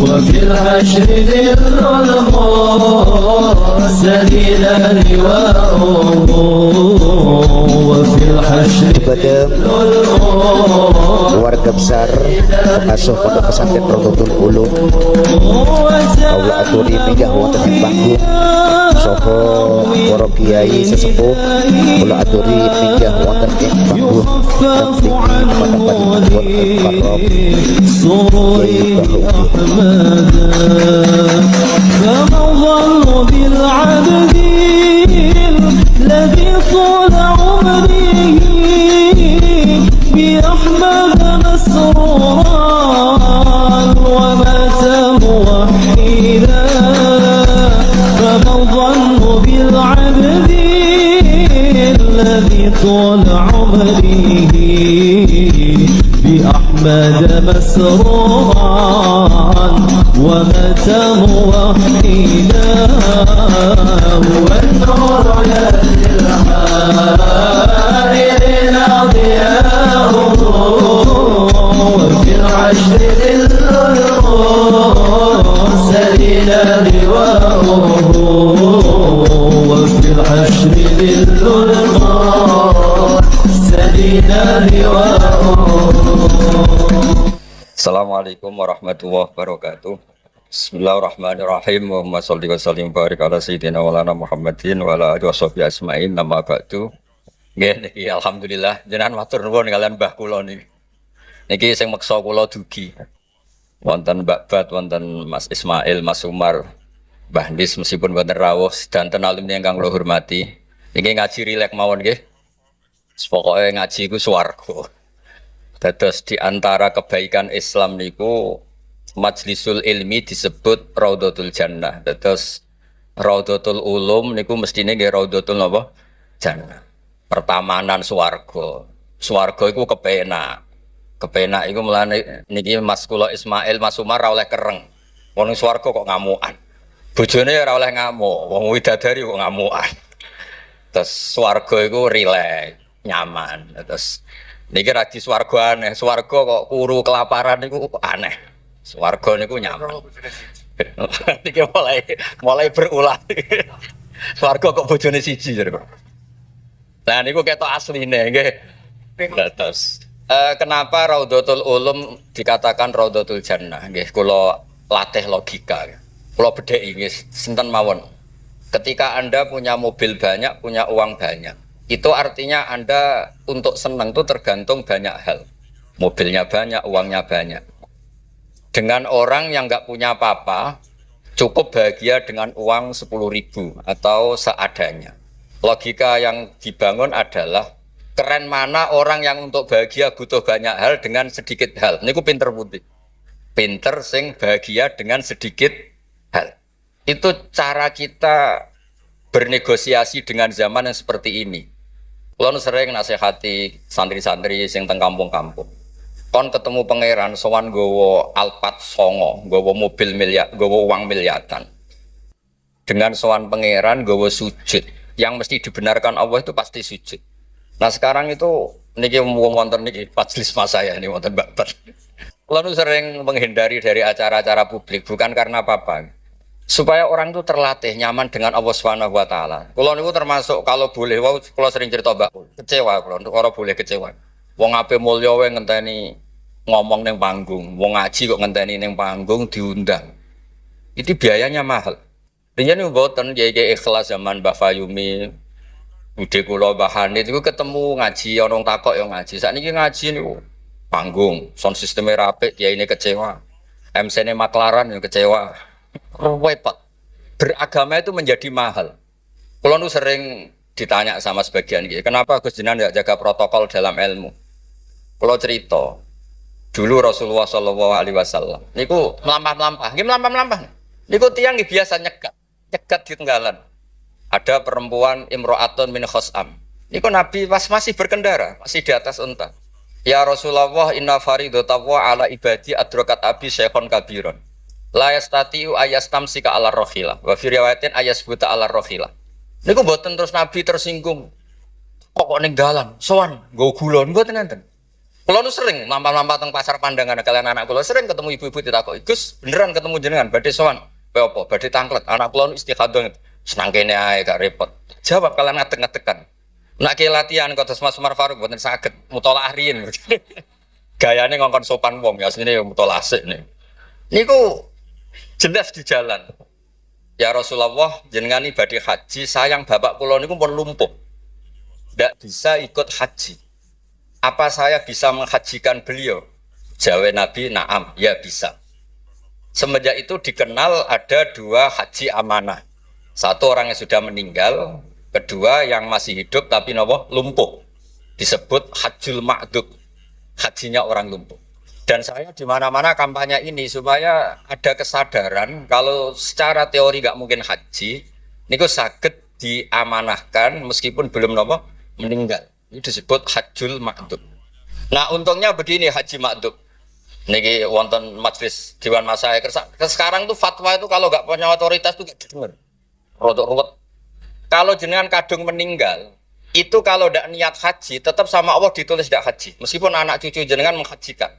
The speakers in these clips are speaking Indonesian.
وفي الحشر ذل المرسلين لواءه وفي الحشر kepada keluarga besar pengasuh Pondok Pesantren Rawdatul Ulum kawula aturi minggah wonten ing panggung saha para kiai sesepuh kula aturi minggah wonten ing panggung فما الظن بالعبد الذي طول عمره بأحمد مسرورا ومات موحدا فما الظن بالعبد الذي طول عمره بأحمد مسرورا ومات موحدا هو النور يهدي الحائرين ضياؤه وفي العشر ذل المرسلين لواءه وفي الحشر ذل المرسلين لواءه. Assalamualaikum warahmatullahi wabarakatuh. Bismillahirrahmanirrahim. Allahumma sholli wa sallim barik ala sayyidina maulana Muhammadin wa ala alihi washabihi ajmain. Nama ba'du. Nggih niki alhamdulillah jenengan matur nuwun kalian Mbah kula niki. Niki sing meksa kula dugi. Wonten Mbak Bat, wonten Mas Ismail, Mas Umar, Mbah Nis meskipun boten rawuh sedanten alumni ingkang kula hormati. Niki ngaji rilek mawon nggih. Pokoke ngaji iku swarga. Dados di antara kebaikan Islam niku majlisul ilmi disebut Raudhatul Jannah. Dados Raudhatul Ulum niku mestine nggih Raudhatul napa? Jannah. Pertamanan swarga. Swarga iku kepenak. Kepenak iku mulane niki Mas kula Ismail Mas Umar ora oleh kereng. Wong swarga kok ngamukan. Bojone ora oleh ngamuk, wong widadari kok ngamukan. Terus swarga iku rileks, nyaman. Terus niki radi swarga aneh, swarga kok kuru kelaparan niku aneh. Swarga niku nyaman. Niki mulai berulah. Swarga kok bojone siji jare. Nah niku ketok asline nggih. Terus kenapa Raudhatul Ulum dikatakan Raudhatul Jannah? Nggih kula latih logika. Kula bedheki nggih sinten mawon. Ketika Anda punya mobil banyak, punya uang banyak, itu artinya Anda untuk senang itu tergantung banyak hal. Mobilnya banyak, uangnya banyak. Dengan orang yang nggak punya apa-apa, cukup bahagia dengan uang 10.000 atau seadanya. Logika yang dibangun adalah keren mana orang yang untuk bahagia butuh banyak hal dengan sedikit hal. Ini ku pinter putih. Pinter sing bahagia dengan sedikit hal. Itu cara kita bernegosiasi dengan zaman yang seperti ini. Kulo sering nasihati santri-santri sing teng kampung-kampung. Kon ketemu pangeran sowan nggawa Alphard 9, nggawa mobil miliar, nggawa uang miliaran. Dengan sowan pangeran nggawa sujud, yang mesti dibenarkan Allah itu pasti sujud. Nah sekarang itu niki wonten niki majelis mas saya ini wonten Mbak Bat. Kulo sering menghindari dari acara-acara publik bukan karena apa-apa. Supaya orang itu terlatih nyaman dengan Allah Subhanahu wa taala. Kula niku termasuk kalau boleh kula sering cerita Mbak, kecewa kula ora boleh kecewa. Wong ape mulya wae ngenteni ngomong ning panggung, wong ngaji kok ngenteni ning panggung diundang. Itu biayanya mahal. Riyen niku mboten kiai ikhlas zaman Mbah Fayumi, Bude kula Mbah Hanid iku ketemu ngaji ana wong takok ya ngaji. Sakniki ngaji niku panggung, sound sisteme rapik, kiyaine kecewa. MC-ne maklaran ya kecewa. Repot. Beragama itu menjadi mahal. Kalau nu sering ditanya sama sebagian gitu, kenapa Gus Jinan tidak jaga protokol dalam ilmu? Kalau cerita, dulu Rasulullah Shallallahu Alaihi Wasallam, niku melampah-melampah, gimana melampah-melampah? Niku tiang biasa nyegat di tenggalan. Ada perempuan Imro'atun min Khos'am. Niku Nabi pas masih berkendara, masih di atas unta. Ya Rasulullah, inna faridotawa ala ibadi adrokat abi syekhon kabiron. La yastati'u ayastamsika ala rohila wa fi riwayatin ayasbuta ala rohila. Niku mboten terus Nabi tersinggung. Kok ning dalan, sowan, nggo gula mboten enten. Kula nu sering lampah-lampah teng pasar pandangan kalian anak kula sering ketemu ibu-ibu ditakoki, "Gus, beneran ketemu jenengan badhe sowan?" "Kowe apa? Badhe tangklet." Anak kula nu istikhadah, "Senang kene ae gak repot." Jawab kalian ngadeg-ngadegan. Nak ke latihan kados Mas Umar Faruk mboten saged mutolaah riyin. Gayane ngongkon sopan wong ya asline ya mutolaah sik nih. Niku jelas di jalan. Ya Rasulullah, jenengan badhe haji, sayang bapak kula niku pun lumpuh. Ndak bisa ikut haji. Apa saya bisa menghajikan beliau? Jawab Nabi, "Na'am, ya bisa." Semenjak itu dikenal ada dua haji amanah. Satu orang yang sudah meninggal, kedua yang masih hidup tapi lumpuh. Disebut hajjul ma'dud, hajinya orang lumpuh. Dan saya di mana-mana kampanye ini supaya ada kesadaran kalau secara teori nggak mungkin haji, niku saged diamanahkan meskipun belum meninggal. Ini disebut hajjul ma'dud. Nah, untungnya begini haji ma'dud. Niki wonten majelis Dewan Masyayikh. Sekarang tuh fatwa itu kalau nggak punya otoritas tuh nggak didengar. Rodok-rodok. Kalau jenengan kadung meninggal, itu kalau tidak niat haji, tetap sama Allah ditulis tidak haji. Meskipun anak cucu jenengan menghajikan.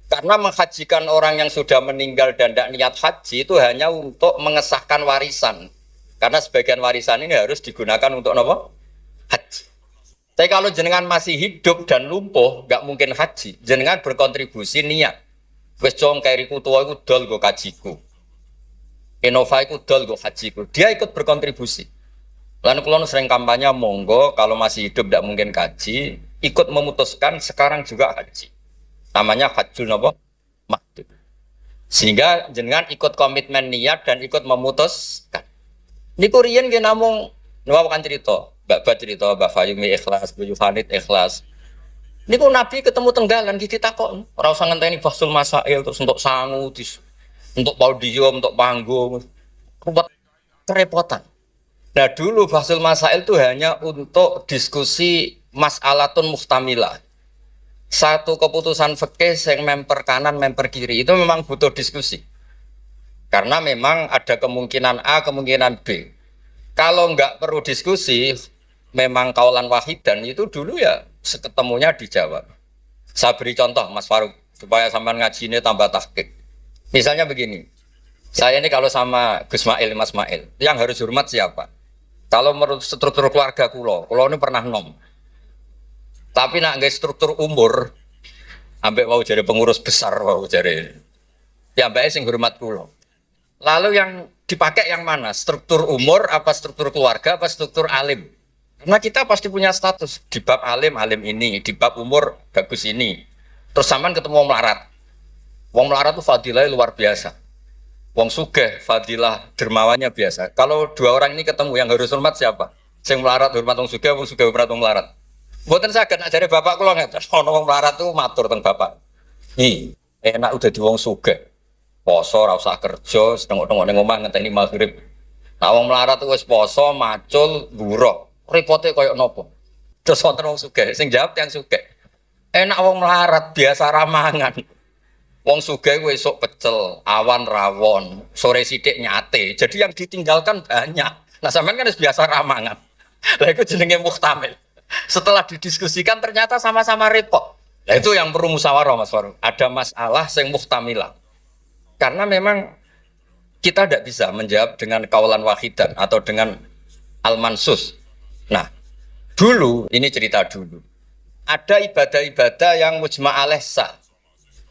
Karena menghajikan orang yang sudah meninggal dan tidak niat haji itu hanya untuk mengesahkan warisan. Karena sebagian warisan ini harus digunakan untuk haji. Tapi kalau jenengan masih hidup dan lumpuh, nggak mungkin haji. Jenengan berkontribusi niat. Wes cong kairiku tua iku dol go kajiku. Innova iku dol go hajiku. Dia ikut berkontribusi. Lalu kalau sering kampanye monggo kalau masih hidup tidak mungkin haji, ikut memutuskan sekarang juga haji. Namanya hajjul ma'dud. Sehingga jenengan ikut komitmen niat dan ikut memutuskan. Niku riyen nggih namung nuwakan cerita. Mbak cerita, Mbak Fayumi ikhlas, Bu Yufanit ikhlas. Niku Nabi ketemu tenggalan ditakok, ora usah ngenteni basul masail terus untuk sangu, untuk podium, untuk panggung. Ruwet kerepotan. Nah dulu basul masail itu hanya untuk diskusi mas'alatun muhtamilah. Satu keputusan fikih yang memper kanan, memper kiri itu memang butuh diskusi. Karena memang ada kemungkinan A, kemungkinan B. Kalau nggak perlu diskusi, memang kaulan wahidan itu dulu ya seketemunya dijawab. Saya beri contoh Mas Faruk supaya sampean ngaji ini tambah tahqiq. Misalnya begini, saya ini kalau sama Gus Mail, Mas Mail, yang harus hormat siapa? Kalau menurut struktur keluarga kulo ini pernah nom. Tapi nak nggak struktur umur, ambek mau jadi pengurus besar, mau jadi, ya mbak sing hormat kulo. Lalu yang dipakai yang mana? Struktur umur, apa struktur keluarga, apa struktur alim? Karena kita pasti punya status di bab alim ini, di bab umur bagus ini. Terus sampean ketemu wong melarat. Wong melarat itu fadilah luar biasa. Wong sugih fadilah dermawannya biasa. Kalau dua orang ini ketemu yang harus hormat siapa? Sing melarat hormat wong sugih hormat wong melarat. Mboten saged nak jare bapak kula ngeten. Ono wong melarat tuh matur teng bapak. Enak udah di wong sugih. Poso ora usah kerja, setengok-tengok ning omah ngenteni maghrib. Nah wong melarat tuh wis poso, macul, buruk. Repote koyo nopo. Terus wonten wong sugih, sing jawab yang sugih. Enak wong melarat biasa ramangan. Wong sugih kuwi esuk pecel, awan rawon, sore sithik nyate. Jadi yang ditinggalkan banyak. Nah sampean kan wis biasa ramangan. Lah iku jenenge muhtamil. Setelah didiskusikan ternyata sama-sama repot. Nah itu yang perlu musyawarah Mas Faruk. Ada masalah sing muhtamilah. Karena memang kita tidak bisa menjawab dengan kaulan wahidan atau dengan al-mansus. Nah, dulu, ini cerita dulu. Ada ibadah-ibadah yang mujma' alaih sah.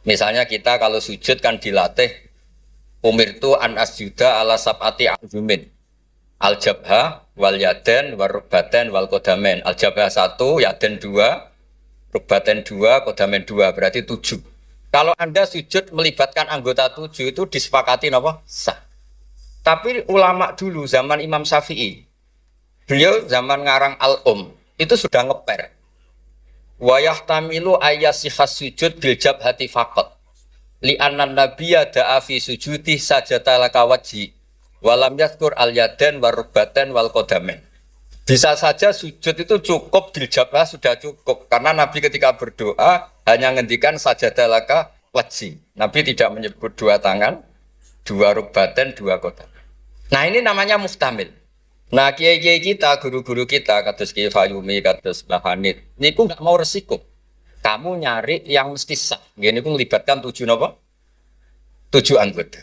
Misalnya kita kalau sujud kan dilatih umirtu an asjuda ala sab'ati a'zumin. Al-jabha wal yaden wal rukbaten wal kodamen. Al-jabha 1, yaden 2, rukbaten 2, kodamen 2, berarti 7. Kalau Anda sujud melibatkan anggota 7 itu disepakati sah. Tapi ulama dulu zaman Imam Syafi'i, beliau zaman ngarang itu sudah ngeper. Wa yahtamilu ayyasihas sujud bil jabhati faqat. Li anna nabiyya da'a fi sujudi sajata laka wajhi. Wa lam yadhkur al yaden wa rukbaten wal qadamen. Bisa saja sujud itu cukup bil jabhah sudah cukup karena Nabi ketika berdoa hanya ngendikan sajata laka wajhi. Nabi tidak menyebut 2 tangan, 2 rukbaten, 2 qadamen. Nah, ini namanya muhtamil. Nah, kiai-kiai kita, guru-guru kita, kados Kiai Fayumi, kados Mbah Hanid, niku nggak mau resiko. Kamu nyari yang mesti sah. Gini pun melibatkan 7 apa? 7 anggota.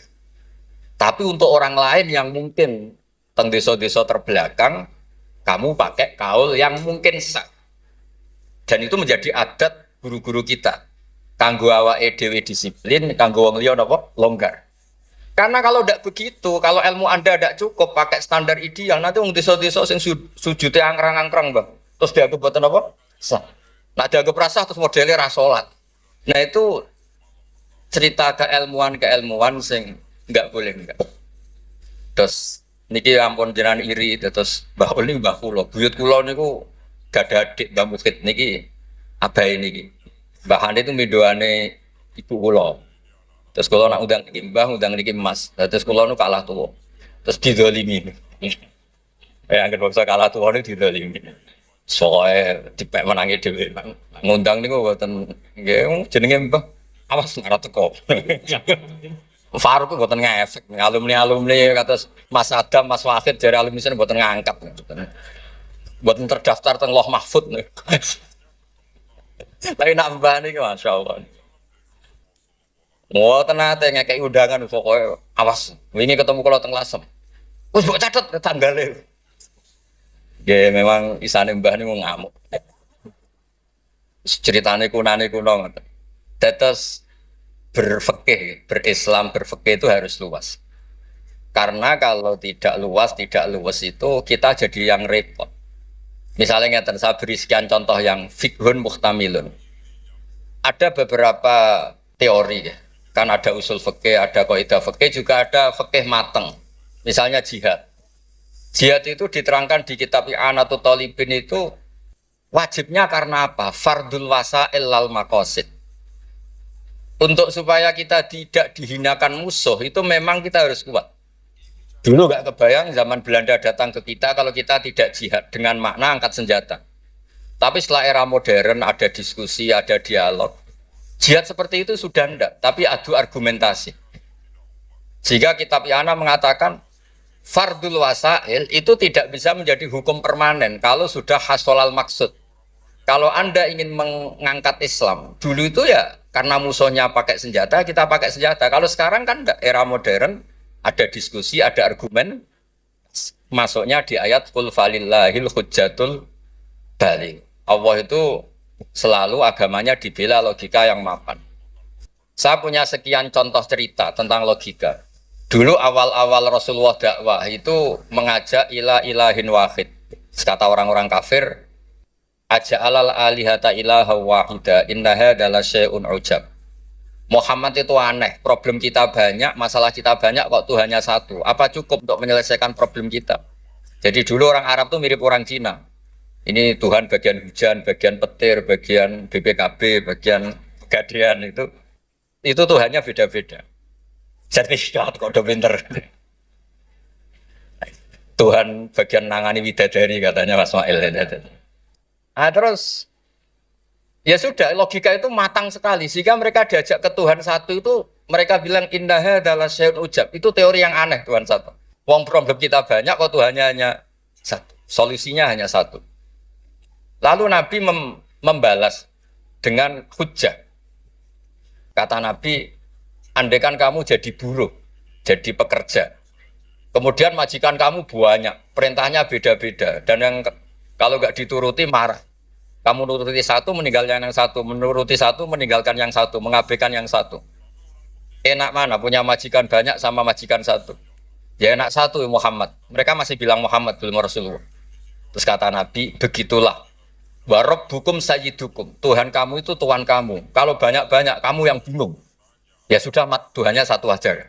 Tapi untuk orang lain yang mungkin teng desa-desa terbelakang, kamu pakai kaul yang mungkin sah. Dan itu menjadi adat guru-guru kita. Kanggo awake dhewe disiplin, kanggo wong liya napa? Longgar. Karena kalau tidak begitu, kalau ilmu Anda tidak cukup pakai standar ideal, nanti wong desa-desa sing sujute angkrang-angkrang, Bang. Terus dianggap boten apa? Sah. Nah, dianggap rasah terus modelnya ra salat. Nah, itu cerita keilmuan sing enggak boleh enggak. Terus niki ampun jenengan iri terus Mbah Uli Mbah kula. Buyut kula niku gak ada adik Mbah Mufid niki abahe niki. Mbah Hane itu midoane ibu kula. Terus kula nak undang niki Mbah, undang niki Mas. Terus kula nu kalah tuwa. Terus didolimi. Anggere bangsa kalah tuwa niku didolimi. Soale dipek menangi dhewe. Ngundang niku mboten nggih jenenge Mbah. Awas ora teko. Faruk mboten ngefek, alumni kados Mas Adam, Mas Wahid dari alumni sini mboten ngangkat, mboten terdaftar teng Loh Mahfud. Tapi nak mbah niki masyaallah. Mboten nate ngekeki undangan pokoke awas, wingi ketemu kula teng Lasem. Wis mbok catet tanggale. Nggih memang isane mbah niku ngamuk. Ceritane kunane kuno ngoten. Dados berfikih, berislam, berfikih itu harus luas. Karena kalau tidak luas itu kita jadi yang repot. Misalnya ngeten, saya beri sekian contoh yang fikhun muhtamilun. Ada beberapa teori ya. Kan ada usul fikih, ada kaidah fikih, juga ada fikih mateng. Misalnya jihad. Jihad itu diterangkan di kitab I'anatul Talibin itu wajibnya karena apa? Fardul wasa'il lal maqasid. Untuk supaya kita tidak dihinakan musuh itu memang kita harus kuat. Dulu gak kebayang zaman Belanda datang ke kita kalau kita tidak jihad dengan makna angkat senjata. Tapi setelah era modern ada diskusi, ada dialog. Jihad seperti itu sudah ndak, tapi adu argumentasi. Sehingga kitab I'anah mengatakan fardul wasail itu tidak bisa menjadi hukum permanen kalau sudah hasolal maksud. Kalau Anda ingin mengangkat Islam, dulu itu ya karena musuhnya pakai senjata, kita pakai senjata. Kalau sekarang kan enggak, era modern, ada diskusi, ada argumen, masuknya di ayat qul falillahil hujjatul baligh. Allah itu selalu agamanya dibela logika yang mapan. Saya punya sekian contoh cerita tentang logika. Dulu awal-awal Rasulullah dakwah itu mengajak ila ilahin wahid. Kata orang-orang kafir, aja'alal alihata ilaha wahida innaha adalah syai'un ujab. Muhammad itu aneh, problem kita banyak, masalah kita banyak kok Tuhannya satu. Apa cukup untuk menyelesaikan problem kita? Jadi dulu orang Arab tuh mirip orang Cina. Ini Tuhan bagian hujan, bagian petir, bagian BPKB, bagian Pegadaian itu Tuhannya beda-beda. Jadi kok udah pinter. Tuhan bagian nangani widadari katanya Mas Mail. Nah, terus ya sudah logika itu matang sekali sehingga mereka diajak ke Tuhan satu itu mereka bilang indaha adalah syai'un ujab. Itu teori yang aneh Tuhan satu. Wong problem kita banyak kok Tuhannya hanya satu. Solusinya hanya satu. Lalu Nabi membalas dengan hujjah. Kata Nabi, andaikan kamu jadi buruh, jadi pekerja. Kemudian majikan kamu banyak, perintahnya beda-beda dan yang kalau nggak dituruti marah. Kamu menuruti satu, meninggalkan yang satu, menuruti satu, meninggalkan yang satu, mengabaikan yang satu. Enak mana punya majikan banyak sama majikan satu? Ya enak satu Muhammad. Mereka masih bilang Muhammad belum Rasulullah. Terus kata Nabi, begitulah. Wa rabbukum sayyidukum. Tuhan kamu itu Tuhan kamu. Kalau banyak-banyak kamu yang bingung. Ya sudah Tuhannya satu aja.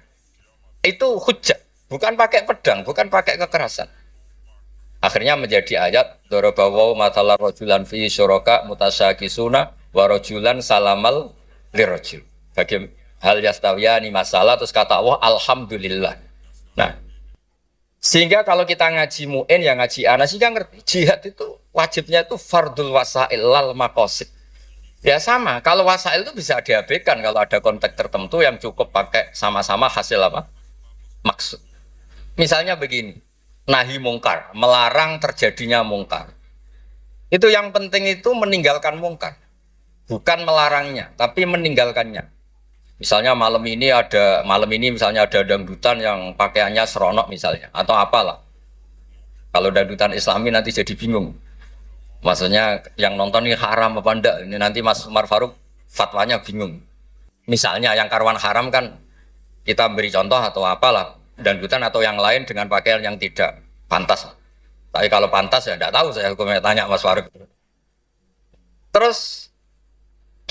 Itu hujjah. Bukan pakai pedang, bukan pakai kekerasan. Akhirnya menjadi ayat darabawu mathalar rajulan fi syuraka mutasyakisuna wa rajulan salamal lirajul. Bagi hal yastawiyani masalah terus kata Allah alhamdulillah. Nah, sehingga kalau kita ngaji mu'in ya ngaji ana sehingga ngerti jihad itu wajibnya itu fardul wasail lal maqasid. Ya sama, kalau wasail itu bisa diabaikan kalau ada konteks tertentu yang cukup pakai sama-sama hasil apa? Maksud. Misalnya begini. nahi mungkar, melarang terjadinya mungkar. Itu yang penting itu meninggalkan mungkar. Bukan melarangnya, tapi meninggalkannya. Misalnya malam ini misalnya ada dangdutan yang pakaiannya seronok misalnya atau apalah. Kalau dangdutan Islami nanti jadi bingung. Maksudnya yang nonton ini haram apa enggak? Ini nanti Mas Umar Faruk fatwanya bingung. Misalnya yang karuan haram kan kita beri contoh atau apalah dangdutan atau yang lain dengan pakaian yang tidak pantas. Tapi kalau pantas ya enggak tahu saya hukumnya tanya Mas Faruk. Terus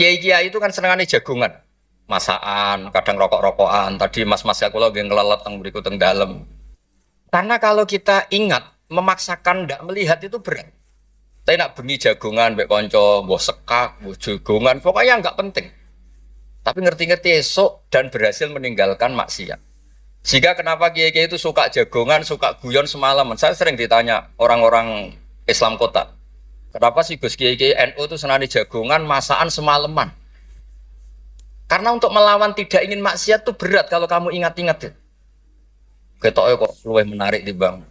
kiai-kiai itu kan senengannya jagungan. Masakan, kadang rokok-rokokan. Tadi mas-mas ya kula nggih ngelelet teng mriku teng dalem. Karena kalau kita ingat memaksakan ndak melihat itu berat. Tapi nak bengi jagongan mbek kanca, mbok sekak, mbok jagongan, pokoknya enggak penting. Tapi ngerti-ngerti esok dan berhasil meninggalkan maksiat. Sehingga kenapa kiai-kiai itu suka jagongan, suka guyon semalaman. Saya sering ditanya orang-orang Islam kota. Kenapa sih Gus kiai-kiai NU itu senani jagongan, masakan semalaman? Karena untuk melawan tidak ingin maksiat itu berat kalau kamu ingat-ingat ya. Ketoknya kok luwih menarik di bang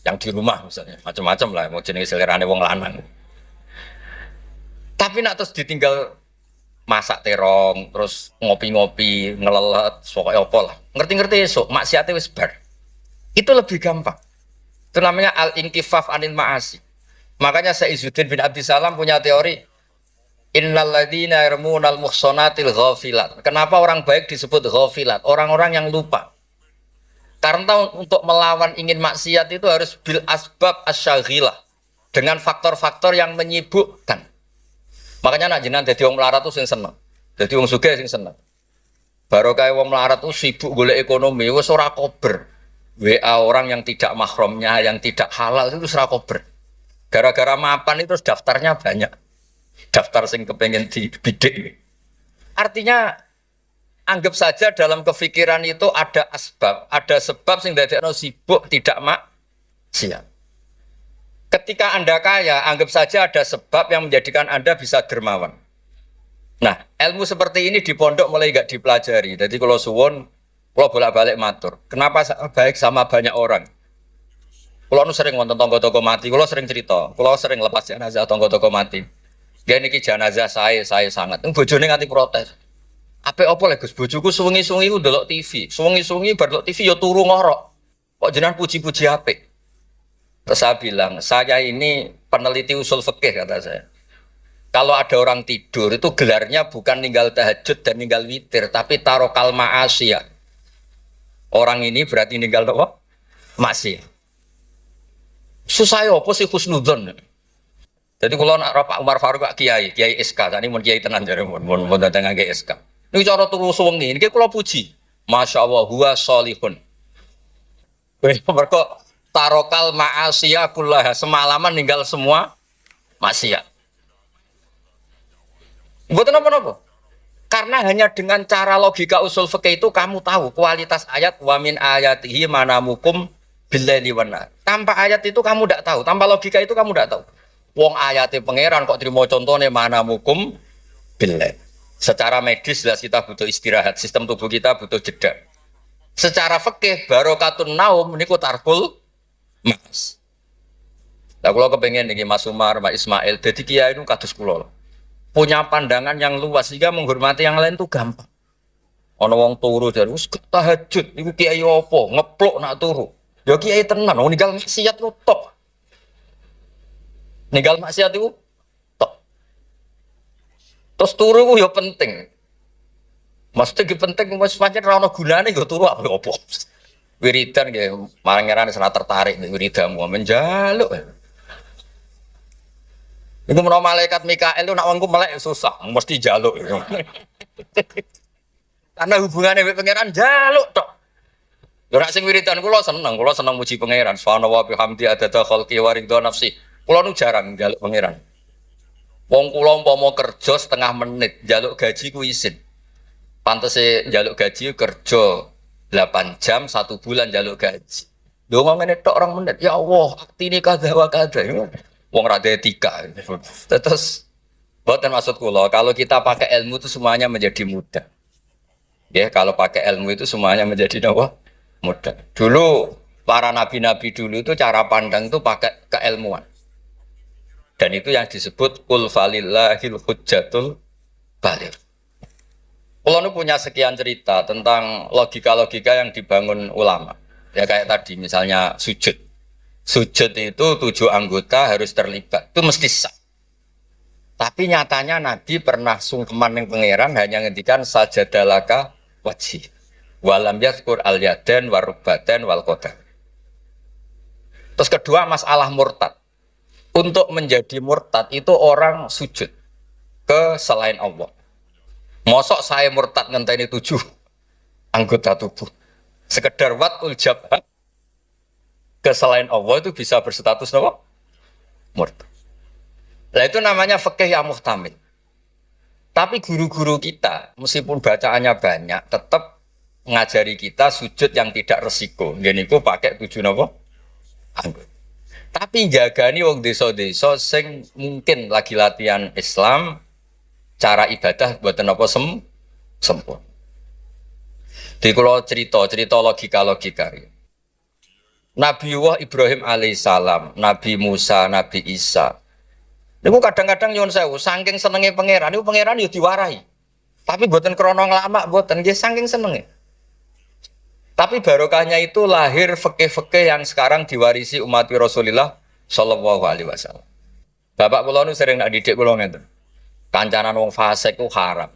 yang di rumah misalnya, macam-macam lah, mau jenis selirane wong lanang. Tapi nak terus ditinggal masak terong, terus ngopi-ngopi, ngelelet, pokoknya apa lah. Ngerti-ngerti esok, maksiatnya wis bar. Itu lebih gampang. Itu namanya al-inkifaf anil ma'asi. Makanya Saizuddin bin Abdissalam punya teori innal ladzina yarmunal muhsanatil ghafilat. Kenapa orang baik disebut ghafilat? Orang-orang yang lupa. Karena untuk melawan ingin maksiat itu harus bil asbab asyaghilah. Dengan faktor-faktor yang menyibukkan. Makanya nak jenengan dadi wong melarat tuh sing seneng. Dadi wong sugih sing seneng. Barokah wong melarat tuh sibuk golek ekonomi wis ora kober. WA orang yang tidak mahramnya, yang tidak halal itu ora kober. Gara-gara mapan itu daftarnya banyak. Daftar sing kepengen dibidik. Artinya anggap saja dalam kefikiran itu ada asbab, ada sebab sing dadekno sibuk tidak maksiat. Ketika Anda kaya, anggap saja ada sebab yang menjadikan Anda bisa dermawan. Nah, ilmu seperti ini di pondok mulai gak dipelajari. Jadi kalau suwon, kalau bolak-balik matur. Kenapa baik sama banyak orang? Kalau sering nonton tonggo-tonggo mati, kalau sering cerita, kalau sering lepas jenazah tonggo-tonggo mati. Dia niki jenazah saya sangat. Bojone nganti protes. Apa lek Gus bojoku suwengi-suwengi ku ndelok TV. Suwengi-suwengi bar ndelok TV ya turu ngorok. Kok jenengan puji-puji apik? Terus saya bilang, saya ini peneliti usul fikih kata saya. Kalau ada orang tidur itu gelarnya bukan ninggal tahajud dan ninggal witir, tapi tarokal ma'asiyah. Orang ini berarti ninggal apa? Maksiat. Susah ya apa sih husnudzon? Jadi kalau nak Pak Umar Faruk kiai SK, tadi mau kiai tenan jadi mau datang kiai SK. Ini cara turu suwengi, ini kalau puji, masya Allah, huwa solihun. Mereka tarokal ma'asiyah kullah, semalaman ninggal semua maksiat. Buat apa-apa? Karena hanya dengan cara logika usul fikih itu kamu tahu kualitas ayat wa min ayatihi manamukum billaili wan nahar. Tanpa ayat itu kamu tidak tahu, tanpa logika itu kamu tidak tahu. Wong ayatnya pangeran kok terima contohnya manamukum billail. Secara medis jelas kita butuh istirahat, sistem tubuh kita butuh jeda. Secara fikih barokatun naum niku tarkul mas. Lah kula kepengen niki Mas Umar, Mas Ismail dadi kiai itu kados kula. Punya pandangan yang luas sehingga menghormati yang lain itu gampang. Ana wong turu dari wis tahajud iku kiai apa ngeplok nak turu. Ya kiai tenan wong ninggal maksiat ku top. Ninggal maksiat itu top. Terus turu ku ya penting. Maksudnya penting mas pancen ra ono gunane nggo turu apa. Wiridan nggih marangeran sana tertarik wiridamu menjaluk. Iku menawa malaikat Mikael itu nak wongku melek susah, mesti jaluk. Karena hubungannya dengan pangeran jaluk tok. Ora sing wiridan kula seneng muji pangeran. Subhanallah bihamdi adada khalqi wa ridha nafsi. Kula nu jarang njaluk pangeran. Wong kula umpama kerja setengah menit, njaluk gaji ku isin. Pantese njaluk gaji kerja 8 jam 1 bulan njaluk gaji. Lho ngene tok 2 menit. Ya Allah, aktine kadha wa kadha. Wong rada etika. Terus boten maksud kula, kalau kita pakai ilmu itu semuanya menjadi mudah. Ya, kalau pakai ilmu itu semuanya menjadi apa? Mudah. Dulu para nabi-nabi dulu itu cara pandang itu pakai keilmuan. Dan itu yang disebut qul falillahil hujjatul baligh. Kalau nu punya sekian cerita tentang logika-logika yang dibangun ulama. Ya kayak tadi misalnya sujud. Sujud itu 7 anggota harus terlibat. Itu mesti sah. Tapi nyatanya Nabi pernah sungkeman yang pangeran hanya ngendikan sajadalaka wajhi. Walam yadhkur al-yadan warubatan wal qadam. Terus kedua masalah murtad. Untuk menjadi murtad itu orang sujud ke selain Allah. Mosok saya murtad ngenteni 7 anggota tubuh. Sekedar watul jabhat ke selain Allah itu bisa berstatus apa? Murtad. Nah itu namanya fikih yang muhtamil. Tapi guru-guru kita meskipun bacaannya banyak tetap ngajari kita sujud yang tidak resiko. Gini ku pakai 7 apa? Anggota. Tapi jagani wong desa-desa sing mungkin lagi latihan Islam. Cara ibadah buatan apa sempurna. Di kalau cerita logika. Nabi Ibrahim alaihissalam, Nabi Musa, Nabi Isa. Niku kadang-kadang nyuwun sewu, saking senenge pangeran, niku pangeran yo diwarahi. Tapi buatan krono lama, buatan nggih saking senenge. Tapi barokahnya itu lahir fikih-fikih yang sekarang diwarisi umat Rasulullah sallallahu alaihi wasallam. Bapak kula nu sering nak didik kula ngeten. Kancanan wong fasik ku haram.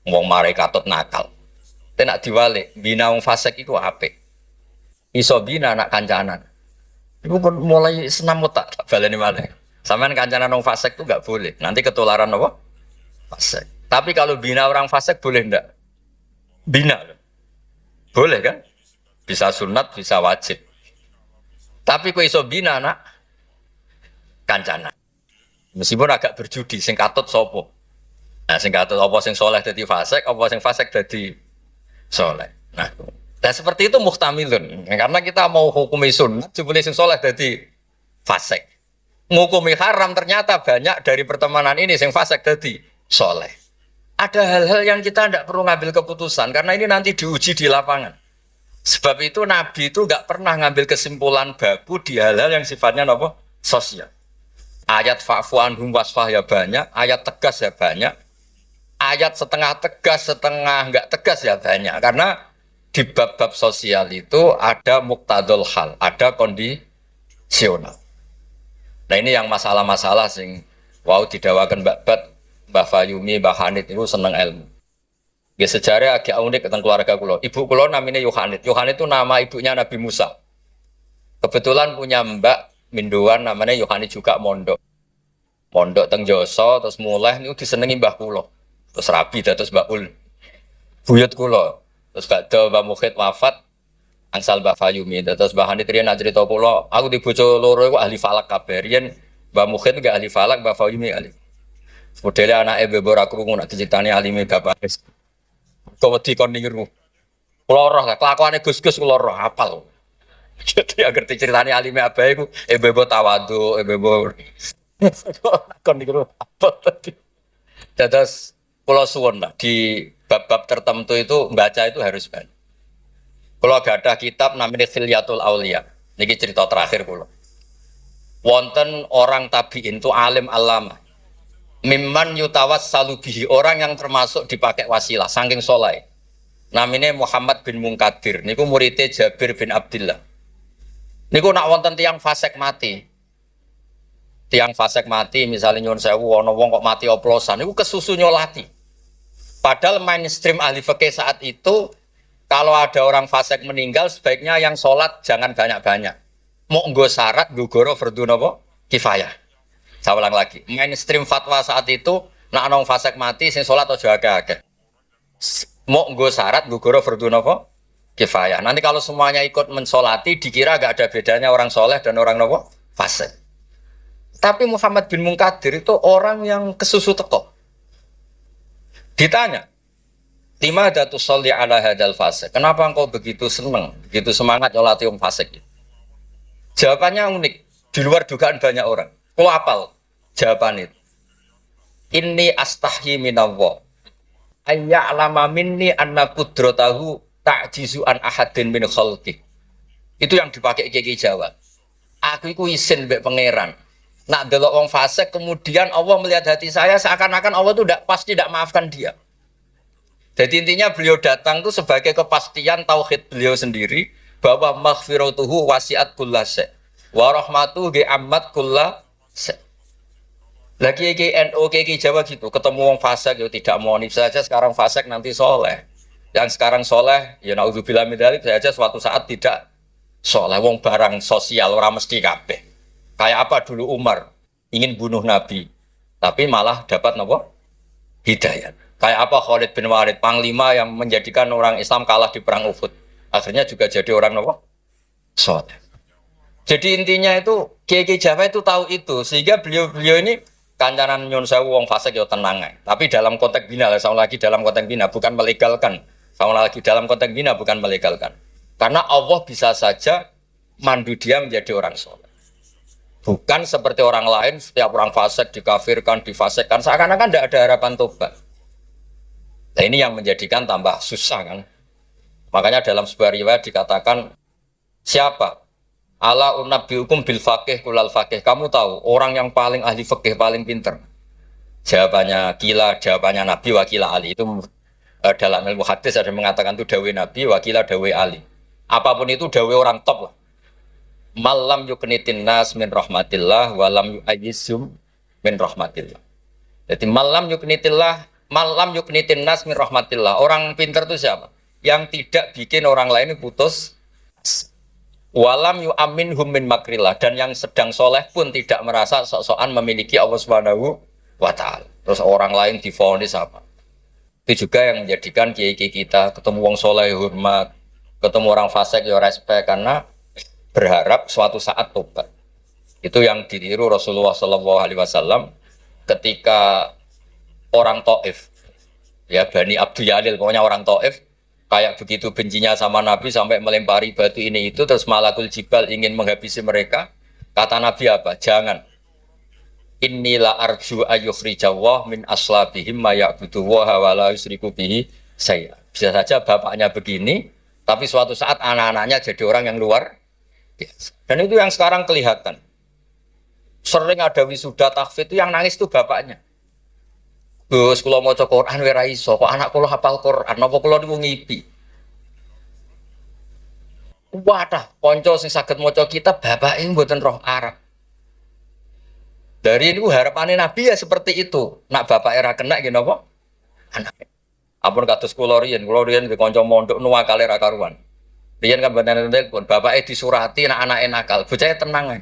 Wong mare katut nakal. Tapi nak diwalik, bina wong fasik iku apik. Iso bina anak kancanan. Iku mulai senam otak baleni malih. Sampeyan kancanan wong fasik itu enggak boleh. Nanti ketularan apa? Fasik. Tapi kalau bina orang fasik boleh enggak? Bina. Boleh kan? Bisa sunat, bisa wajib. Tapi kok iso bina anak kancanan. Meskipun agak berjudi, sing katut sopo. Nah, sing katut apa sing soleh dadi fasik, apa sing fasik dadi soleh. Nah, dan seperti itu muhtamilun. Karena kita mau hukumi sunat, jebule sing soleh dadi fasik. Ngukumi haram ternyata banyak dari pertemanan ini sing fasik dadi soleh. Ada hal-hal yang kita tidak perlu ngambil keputusan karena ini nanti diuji di lapangan. Sebab itu Nabi itu nggak pernah ngambil kesimpulan baku di hal-hal yang sifatnya apa? Sosial. Ayat fa'fu anhum wasfah ya banyak, ayat tegas ya banyak, ayat setengah tegas, setengah nggak tegas ya banyak. Karena di bab-bab sosial itu ada muktadul hal, ada kondisional. Nah ini yang masalah-masalah sing wow didawakan Mbak Fayumi, Mbak Hanit itu seneng ilmu. Ya sejarah agak unik tentang keluarga kulo. Ibu kulo namanya Yohanit. Yohanit itu nama ibunya Nabi Musa. Kebetulan punya mbak Minduan namanya Yohanit juga mondok teng Joso terus mulai niku disenengi mbah kula terus rabi terus Mbak Ul buyut kula terus badhe Mbah Mukhid wafat angsal Mbah Fayumi terus Mbah Hanit riyen nak crita kula aku di bojo loro iku ahli falak kabeh riyen Mbah Mukhid enggak ahli falak Mbah Fayumi ahli modele anake bebo ora krungu nak diceritani alime bapak kok wedi kon niru kula roh lah kelakuane Gus-gus kula roh hafal. Jadi agar diceritani alime abae iku bebo tawadhu, bebo kon niku apa tadi. Terus kula suwun lah di bab-bab tertentu itu membaca itu harus banyak. Kula gadah kitab namanya Khilyatul Auliya. Niki cerita terakhir kula. Wonten orang tabi'in itu alim alama. Mimman yutawassalu bihi, orang yang termasuk dipakai wasilah saking soleh. Namanya Muhammad bin Munkadir. Niku muridnya Jabir bin Abdullah. Niku nak wonten tiang fasik mati. Tiang fasik mati misalnya nyuwun sewu ana wong kok mati oplosan niku kesusu nyolati. Padahal mainstream ahli fikih saat itu kalau ada orang fasik meninggal sebaiknya yang sholat jangan banyak-banyak. Mau nggo syarat nggo goro fardhu napa? Kifayah. Saya ulang lagi. Mainstream fatwa saat itu nak ana wong fasik mati sing sholat aja akeh-akeh. Mau nggo syarat nggo goro fardhu napa? Kifayah. Nanti kalau semuanya ikut mensolati dikira gak ada bedanya orang soleh dan orang nopo fasik. Tapi Muhammad bin Munkadir itu orang yang kesusu teko. Ditanya, lima datu sholli ala hadal fasik. Kenapa engkau begitu senang, begitu semangat nyolati orang fasik? Jawabannya unik, di luar dugaan banyak orang. Kau apal jawaban itu? Inni astahyi minallah. Ayya'lama minni anna qudratahu ta'jizu an ahadin min khalqi. Itu yang dipakai Kiai Jawa. Aku iku isin mbek pangeran. Nak delok wong fasik kemudian Allah melihat hati saya seakan-akan Allah itu pasti tidak maafkan dia. Jadi intinya beliau datang itu sebagai kepastian tauhid beliau sendiri bahwa maghfiratuhu wasiat kullase wa rahmatuhu ge amat kullase. Lagi NU Kiai Jawa gitu, ketemu wong fasik yo tidak mau nif saja sekarang fasik nanti soleh. Yang sekarang soleh ya naudzubillah min dzalik saja suatu saat tidak soleh. Wong barang sosial orang mesti kabeh. Kayak apa dulu Umar ingin bunuh Nabi, tapi malah dapat nopo hidayat. Kayak apa Khalid bin Walid, panglima yang menjadikan orang Islam kalah di perang Uhud, akhirnya juga jadi orang nopo soleh. Jadi intinya itu Kiai Jawa itu tahu itu, sehingga beliau ini kancanan nyun sewu wong fasik yo tenang ae. Tapi dalam konteks bina, sama lagi dalam konteks bina bukan melegalkan. Sama lagi dalam konteks bina bukan melegalkan. Karena Allah bisa saja mandu dia menjadi orang soleh. Bukan seperti orang lain, setiap orang fasik dikafirkan, difasikkan, seakan-akan tidak ada harapan tobat. Nah ini yang menjadikan tambah susah kan. Makanya dalam sebuah riwayat dikatakan, siapa? Ala unabbiukum bil faqih kulal faqih. Kamu tahu orang yang paling ahli fikih, paling pinter? Jawabannya kila, jawabannya Nabi wakila Ali. Itu dalam ilmu hadis ada mengatakan itu dawe Nabi wakila dawe Ali. Apapun itu dawe orang top lah. Malam yuknitin nas min rahmatillah walam yu'ayyizum min rahmatillah. Jadi malam yuknitin nas min rahmatillah. Orang pinter itu siapa? Yang tidak bikin orang lain putus. Walam yu'aminhum min makrillah. Dan yang sedang soleh pun tidak merasa sok-sokan memiliki Allah Subhanahu wa ta'ala. Terus orang lain divonis apa? Itu juga yang menjadikan kiai-kiai kita ketemu wong soleh hormat, ketemu orang fasik ya respect, karena berharap suatu saat tobat. Itu yang ditiru Rasulullah SAW ketika orang Taif, ya Bani Abdul Yalil, pokoknya orang Taif kayak begitu bencinya sama Nabi sampai melempari batu ini itu, terus Malakul Jibal ingin menghabisi mereka. Kata Nabi apa? Jangan. Inilah arju ayyukhrijawah min aslabihim ma ya'budu wa la yusriku bihi saya. Bisa saja bapaknya begini, tapi suatu saat anak-anaknya jadi orang yang luar biasa. Dan itu yang sekarang kelihatan. Sering ada wisuda tahfidz itu yang nangis itu bapaknya. Gus, kalau mau cek Quran wira iso, kok anak kalau hafal Quran, apa kalau niku ngipi? Wadah, konco sing saged maca kitab bapake mboten roh Arab. Dari itu harapannya Nabi ya seperti itu. Nak bapak era kena gini apa? Anak. Ampun kados kula riyen di kanca mondok nuwakale ra karuan. Riyen kan banten telepon, bapake disurati nak anake nakal. Bocahnya tenang ae.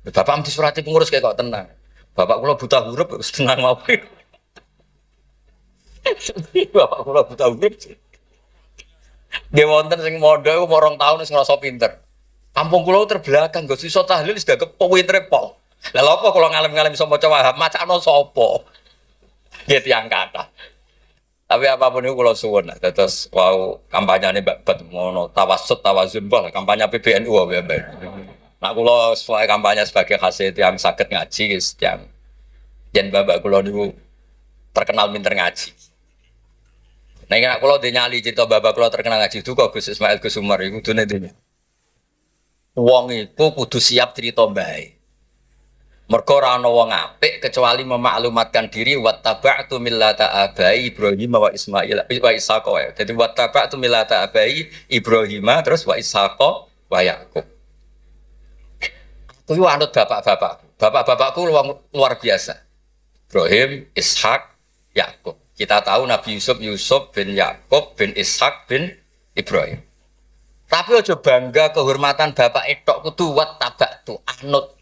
Bapak disurati pengurus kayak kok tenang. Bapak kula buta huruf wis tenang mawon. Bapak kula buta huruf. Nggih wonten sing mondok umur 2 tahun wis ngrasa pinter. Kampung kula terbelakang, Gus iso tahlil wis gak pintere pol. Lah lha apa kula ngalem-ngalem iso maca Wahab, macakno sapa? Nggih tiyang kathah. Tapi apapun itu kula suwun, terus wau kampanyane Mbak Bet ngono tawassut tawazun bah kampanye PBNU wae. Nak kula sesuai kampanye sebagai hasil yang saged ngaji wis yang yen bapak kula niku terkenal pinter ngaji. Nek nek kula dinyali cerita bapak kula terkenal ngaji itu kok Gus Ismail Gus Umar iku kudune dene. Wong iku kudu siap cerita bae. Mergo ora ana wong apik kecuali memaklumatkan diri wattaba'tu millata abai Ibrahim wa Ismail wa Ishaq. Jadi wattaba'tu millata abai Ibrahim terus wa Ishaq wa Yaqub. Kuwi anut bapak-bapak. Bapak-bapakku luar biasa. Ibrahim, Ishak, Yakub. Kita tahu Nabi Yusuf bin Yakub bin Ishak bin Ibrahim. Tapi aja bangga kehormatan bapak etok kudu wattaba'tu anut.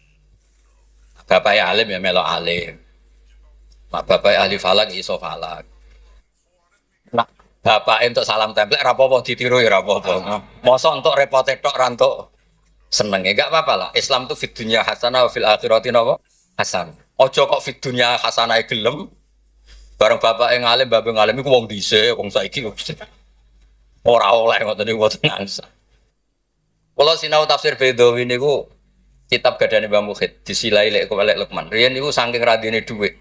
Bapak alim ya melok alim. Bapak ahli falak iso falak. Nah, bapak untuk salam template ra apa-apa ditiru ya ra apa-apa. Mosok entuk repot tok ra entuk seneng enggak apa-apa lah. Islam tuh fid dunya hasanah wa fil akhirati hasan. Ojo kok fid dunya hasanah gelem. Bareng bapak yang ngalim, bapak ngalim iku wong dhisik, wong saiki ora oleh ngoten niku mboten ngangsa. Kula sinau tafsir Bedawi niku kitab gadane Mbah Mukhid disilai lek Kolek Lukman. Riyen niku saking radine dhuwit.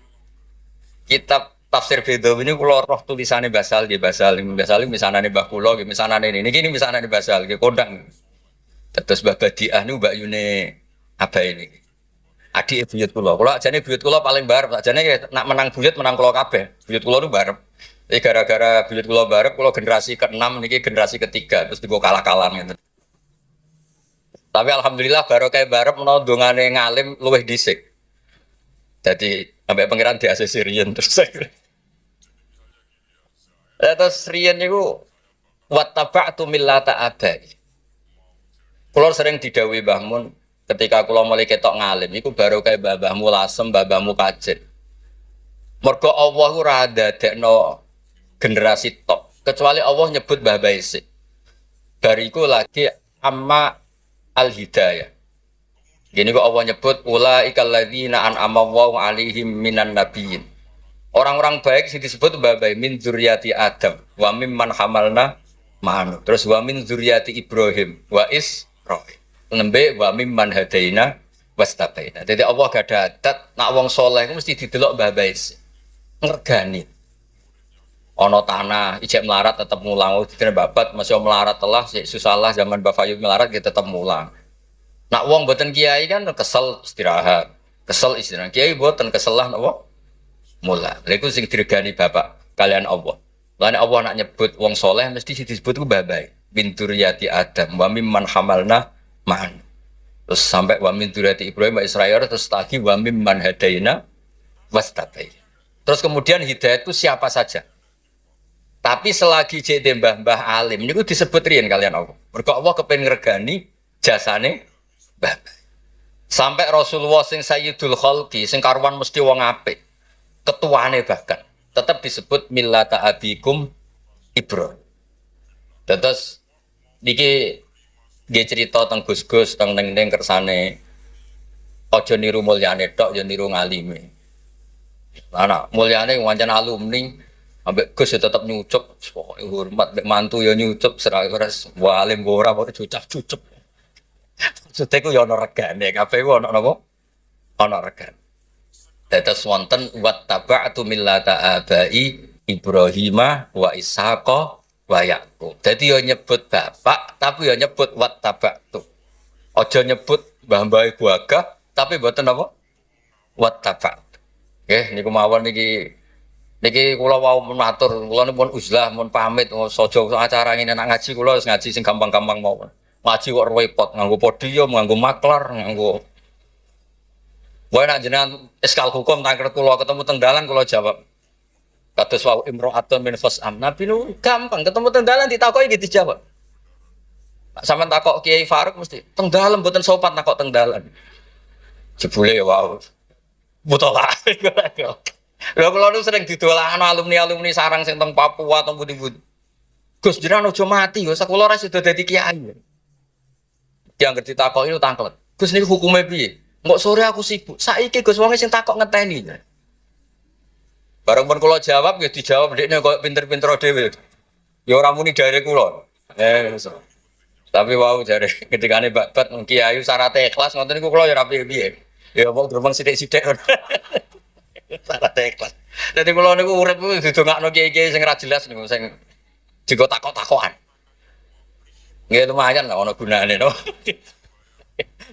Kitab tafsir Bedawi niku kula roh tulisane Basal nggih Basal misanane Mbah kula nggih misanane niki misanane Basal nggih kondang. Terus Mbah Badiah niku Mbak Yune apa ini? Adik buyut kula. Kula ajane buyut kula paling barep. Ajane nak menang buyut menang kula kabeh. Buyut kula niku barep. Jadi gara-gara buyut kula barep, kula generasi ke-6 niki generasi ketiga terus digo kalah-kalan gitu. Tapi alhamdulillah baru kayak barep menawa dongane ngalim luwih dhisik. Jadi sampai pangeran di ACC Rian terus saya. Terus Rian niku wattaba'tu millata abai. Kula sering didhawuhi Mbah Mun ketika kula mulai ketok ngalim iku baru kayak babahmu lasem, babahmu kajet. Mergo Allah ora dadekno generasi tok, kecuali Allah nyebut Mbah Baisi. Bariku lagi amma al-hidayah. Gini kok Allah nyebut ulaikal ladzina an'ama Allahu 'alaihim minan nabiyyin. Orang-orang baik sing disebut Mbah Bai min dzurriyyati Adam wa mimman hamalna ma'anu. Terus wa min dzurriyyati Ibrahim wa Israil. Nembe wa mimman hadaina wastabaina. Jadi Allah gak ada adat nak wong soleh mesti didelok Mbah Bai. Ngergani. Ono tanah ijek melarat tetap mulang, dikene babat masih melarat telah susah lah zaman Mbah Fayud melarat kita tetap mulang. Nak wong boten kiai kan kesel istirahat, kesel istirahat. Kiai boten kesel lah napa? Mulang. Lha iku sing diregani bapak kalian Allah. Lan Allah nak nyebut wong soleh mesti disebut ku babai. Bin dzurriyyati Adam wa mimman hamalna ma'an. Terus sampai wa min dzurriyyati Ibrahim wa Israil terus lagi wa mimman hadaina wastabai. Terus kemudian hidayah itu siapa saja. Tapi selagi jadi mbah-mbah alim niku disebut riyen kalian Allah. Mergo Allah kepen ngregani jasane mbah. Sampai Rasulullah sing Sayyidul Khalqi sing karuan mesti wong apik. Ketuane bahkan tetap disebut millata abikum Ibrahim. Terus niki nggih cerita teng Gus-gus teng ning kersane aja niru mulyane tok ya niru ngalime. Anak mulyane wancen alumni ambek Gus ya tetap nyucup, pokoke hormat mbek mantu ya nyucup seres walim ora kok cucap-cucup. Maksudnya ku ya ana regane, kabeh ku ana napa? Ana regane. Dados wonten wattaba'tu millata abai Ibrahima wa Ishaqa wa Yaqub. Dadi ya nyebut bapak tapi ya nyebut wattaba'tu. Aja nyebut mbah-mbah ibu agah tapi mboten napa? Wattaba'tu. Nggih niku mawon Niki kula wau matur, kula pun uzlah, mun pamit, saja acara ngene nak ngaji kula wis ngaji sing gampang-gampang mawon. Ngaji kok repot, nganggo podium, nganggo maklar, nganggo. Wae nak jenengan eskal hukum tangker kula ketemu teng dalan kula jawab. Kados wau imro'atun min fas'am. Nabi nu gampang ketemu teng dalan ditakoki iki dijawab. Sampeyan takok Kiai Faruk mesti teng dalan mboten sopan takok teng dalan. Jebule wau. Butolah. Lha kula nu sering didolakno alumni-alumni sarang sing teng Papua atau pundi-pundi. Gus jenengan aja mati yo, sakula ora sida dadi kiai. Yang ngerti takoki itu tangklet. Gus niku hukume piye? Engko sore aku sibuk. Saiki Gus wong sing takok ngenteni. Bareng pun kula jawab ya dijawab ndekne koyo pinter-pinter dhewe. Ya ora muni dari kula. So. Tapi wau jare ketikane babat kiai syaratnya ikhlas ngoten niku kula ya ora piye-piye. Ya mau gremeng sithik-sithik. Salah teklas. Dadi kula niku urip didongakno kiai-kiai sing ora jelas niku sing digo takok-takokan. Nggih lumayan lah ana gunane no.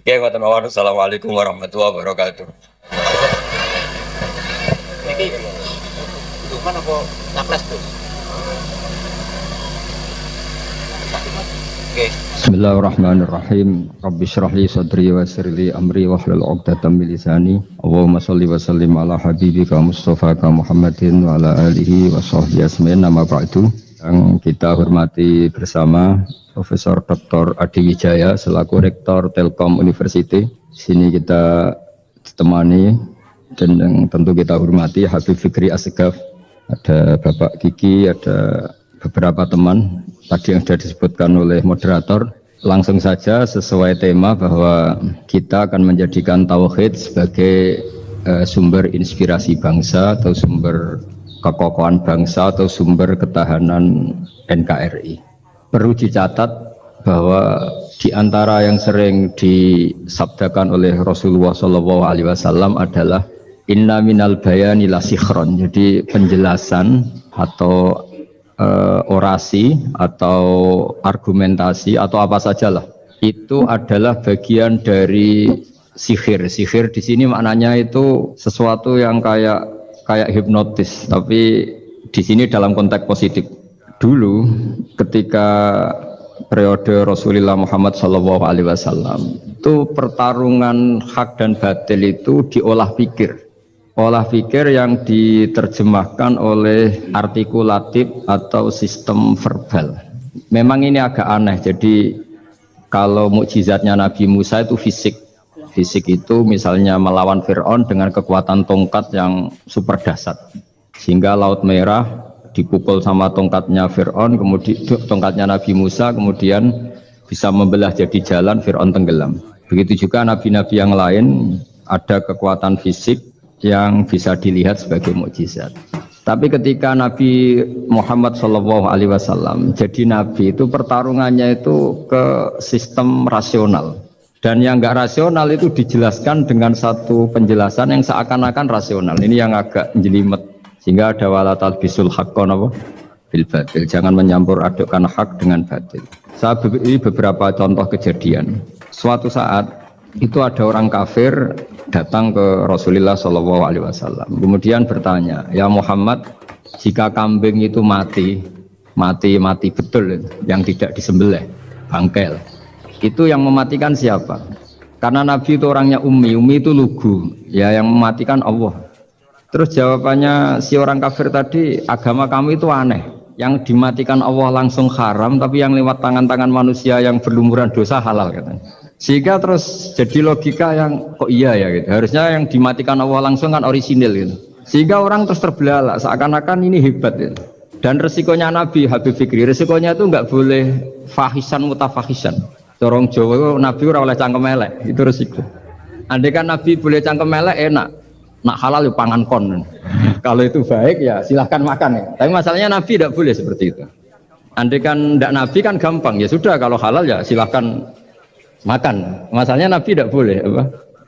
Nggih ngoten mawon. Assalamualaikum warahmatullahi wabarakatuh. Niki duman apa taklas tuh? Bismillahirrahmanirrahim. Rabbi shrah li sadri wa yassir li amri wahlul 'uqdatam min lisani. Allahumma shalli wa sallim ala habibika Mustafa Muhammadin wa ala alihi wa sahbihi ajmain. Nama ba'du. Yang kita hormati bersama Profesor Dr. Adi Wijaya selaku Rektor Telkom University. Di sini kita ditemani dan yang tentu kita hormati Habib Fikri Asgaf, ada Bapak Kiki, ada beberapa teman tadi yang sudah disebutkan oleh moderator. Langsung saja sesuai tema bahwa kita akan menjadikan tauhid sebagai sumber inspirasi bangsa atau sumber kekokohan bangsa atau sumber ketahanan NKRI. Perlu dicatat bahwa di antara yang sering disabdakan oleh Rasulullah SAW adalah inna minal bayani la sikhron. Jadi penjelasan atau orasi atau argumentasi atau apa sajalah itu adalah bagian dari sihir. Sihir di sini maknanya itu sesuatu yang kayak hipnotis, tapi di sini dalam konteks positif. Dulu ketika periode Rasulullah Muhammad SAW itu pertarungan hak dan batil itu diolah pikir. Olah pikir yang diterjemahkan oleh artikulatif atau sistem verbal. Memang ini agak aneh. Jadi kalau mukjizatnya Nabi Musa itu fisik. Fisik itu misalnya melawan Fir'aun dengan kekuatan tongkat yang super dahsyat. Sehingga Laut Merah dipukul sama tongkatnya Fir'aun, kemudian tongkatnya Nabi Musa, kemudian bisa membelah jadi jalan, Fir'aun tenggelam. Begitu juga nabi-nabi yang lain ada kekuatan fisik yang bisa dilihat sebagai mukjizat. Tapi ketika Nabi Muhammad SAW jadi nabi itu pertarungannya itu ke sistem rasional, dan yang nggak rasional itu dijelaskan dengan satu penjelasan yang seakan-akan rasional. Ini yang agak jelimet, sehingga ada wala talbisul haqqo bil batil, jangan menyampur adukkan hak dengan batil. Saya beri beberapa contoh kejadian. Suatu saat itu ada orang kafir datang ke Rasulullah SAW, kemudian bertanya, ya Muhammad, jika kambing itu mati betul, yang tidak disembelih, bangkel, itu yang mematikan siapa? Karena Nabi itu orangnya ummi itu lugu, ya yang mematikan Allah. Terus jawabannya si orang kafir tadi, agama kamu itu aneh, yang dimatikan Allah langsung haram, tapi yang lewat tangan-tangan manusia yang berlumuran dosa halal, katanya. Sehingga terus jadi logika yang kok iya ya gitu. Harusnya yang dimatikan Allah langsung kan orisinil gitu. Sehingga orang terus terbelalak seakan-akan ini hebat gitu. Dan resikonya Nabi Habib Fikri, resikonya itu nggak boleh fahisan mutafahisan. Corong Jawa Nabi ora oleh cangkem elek, itu resiko. Andai kan Nabi boleh cangkem elek enak, nak halal ya pangan kon. Kalau itu baik ya silahkan makan ya. Tapi masalahnya Nabi tidak boleh seperti itu. Andai kan tidak Nabi kan gampang, ya sudah kalau halal ya silahkan makan. Masalahnya Nabi tidak boleh